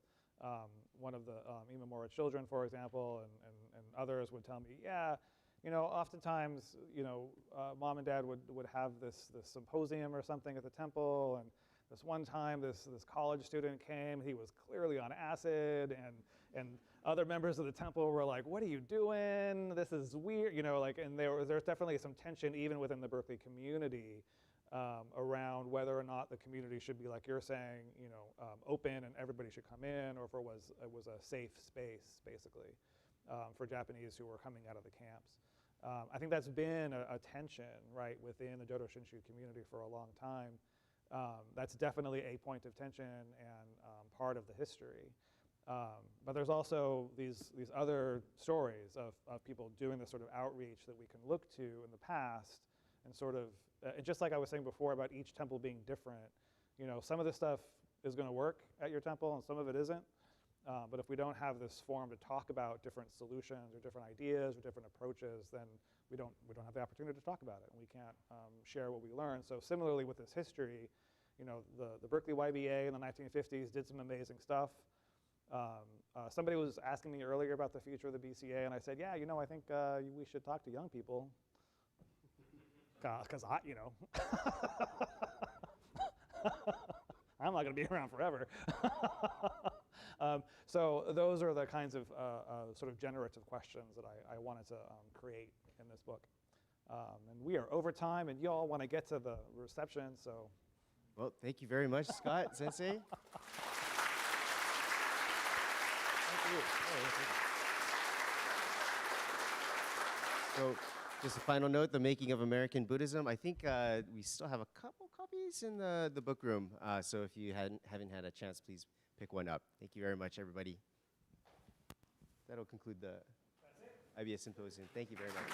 one of the Imamura children, for example, and others would tell me, yeah, you know, oftentimes, you know, mom and dad would have this symposium or something at the temple, and this one time this college student came, he was clearly on acid, and other members of the temple were like, what are you doing? This is weird, you know, like, and there's definitely some tension even within the Berkeley community around whether or not the community should be, like you're saying, you know, open and everybody should come in, or if it was a safe space, basically, for Japanese who were coming out of the camps. I think that's been a tension, right, within the Jodo Shinshu community for a long time. That's definitely a point of tension and part of the history. But there's also these other stories of people doing this sort of outreach that we can look to in the past, and sort of, and just like I was saying before about each temple being different, you know, some of this stuff is going to work at your temple and some of it isn't. But if we don't have this forum to talk about different solutions or different ideas or different approaches, then we don't have the opportunity to talk about it, and we can't share what we learned. So similarly with this history, you know, the Berkeley YBA in the 1950s did some amazing stuff. Somebody was asking me earlier about the future of the BCA, and I said, yeah, you know, I think we should talk to young people, because you know, I'm not going to be around forever. So those are the kinds of sort of generative questions that I wanted to create in this book. And we are over time, and y'all want to get to the reception, so. Well, thank you very much, Scott, Sensei. Thank you. So, just a final note, The Making of American Buddhism. I think we still have a couple copies in the book room. So if you haven't had a chance, please pick one up. Thank you very much, everybody. That'll conclude the IBS Symposium. Thank you very much.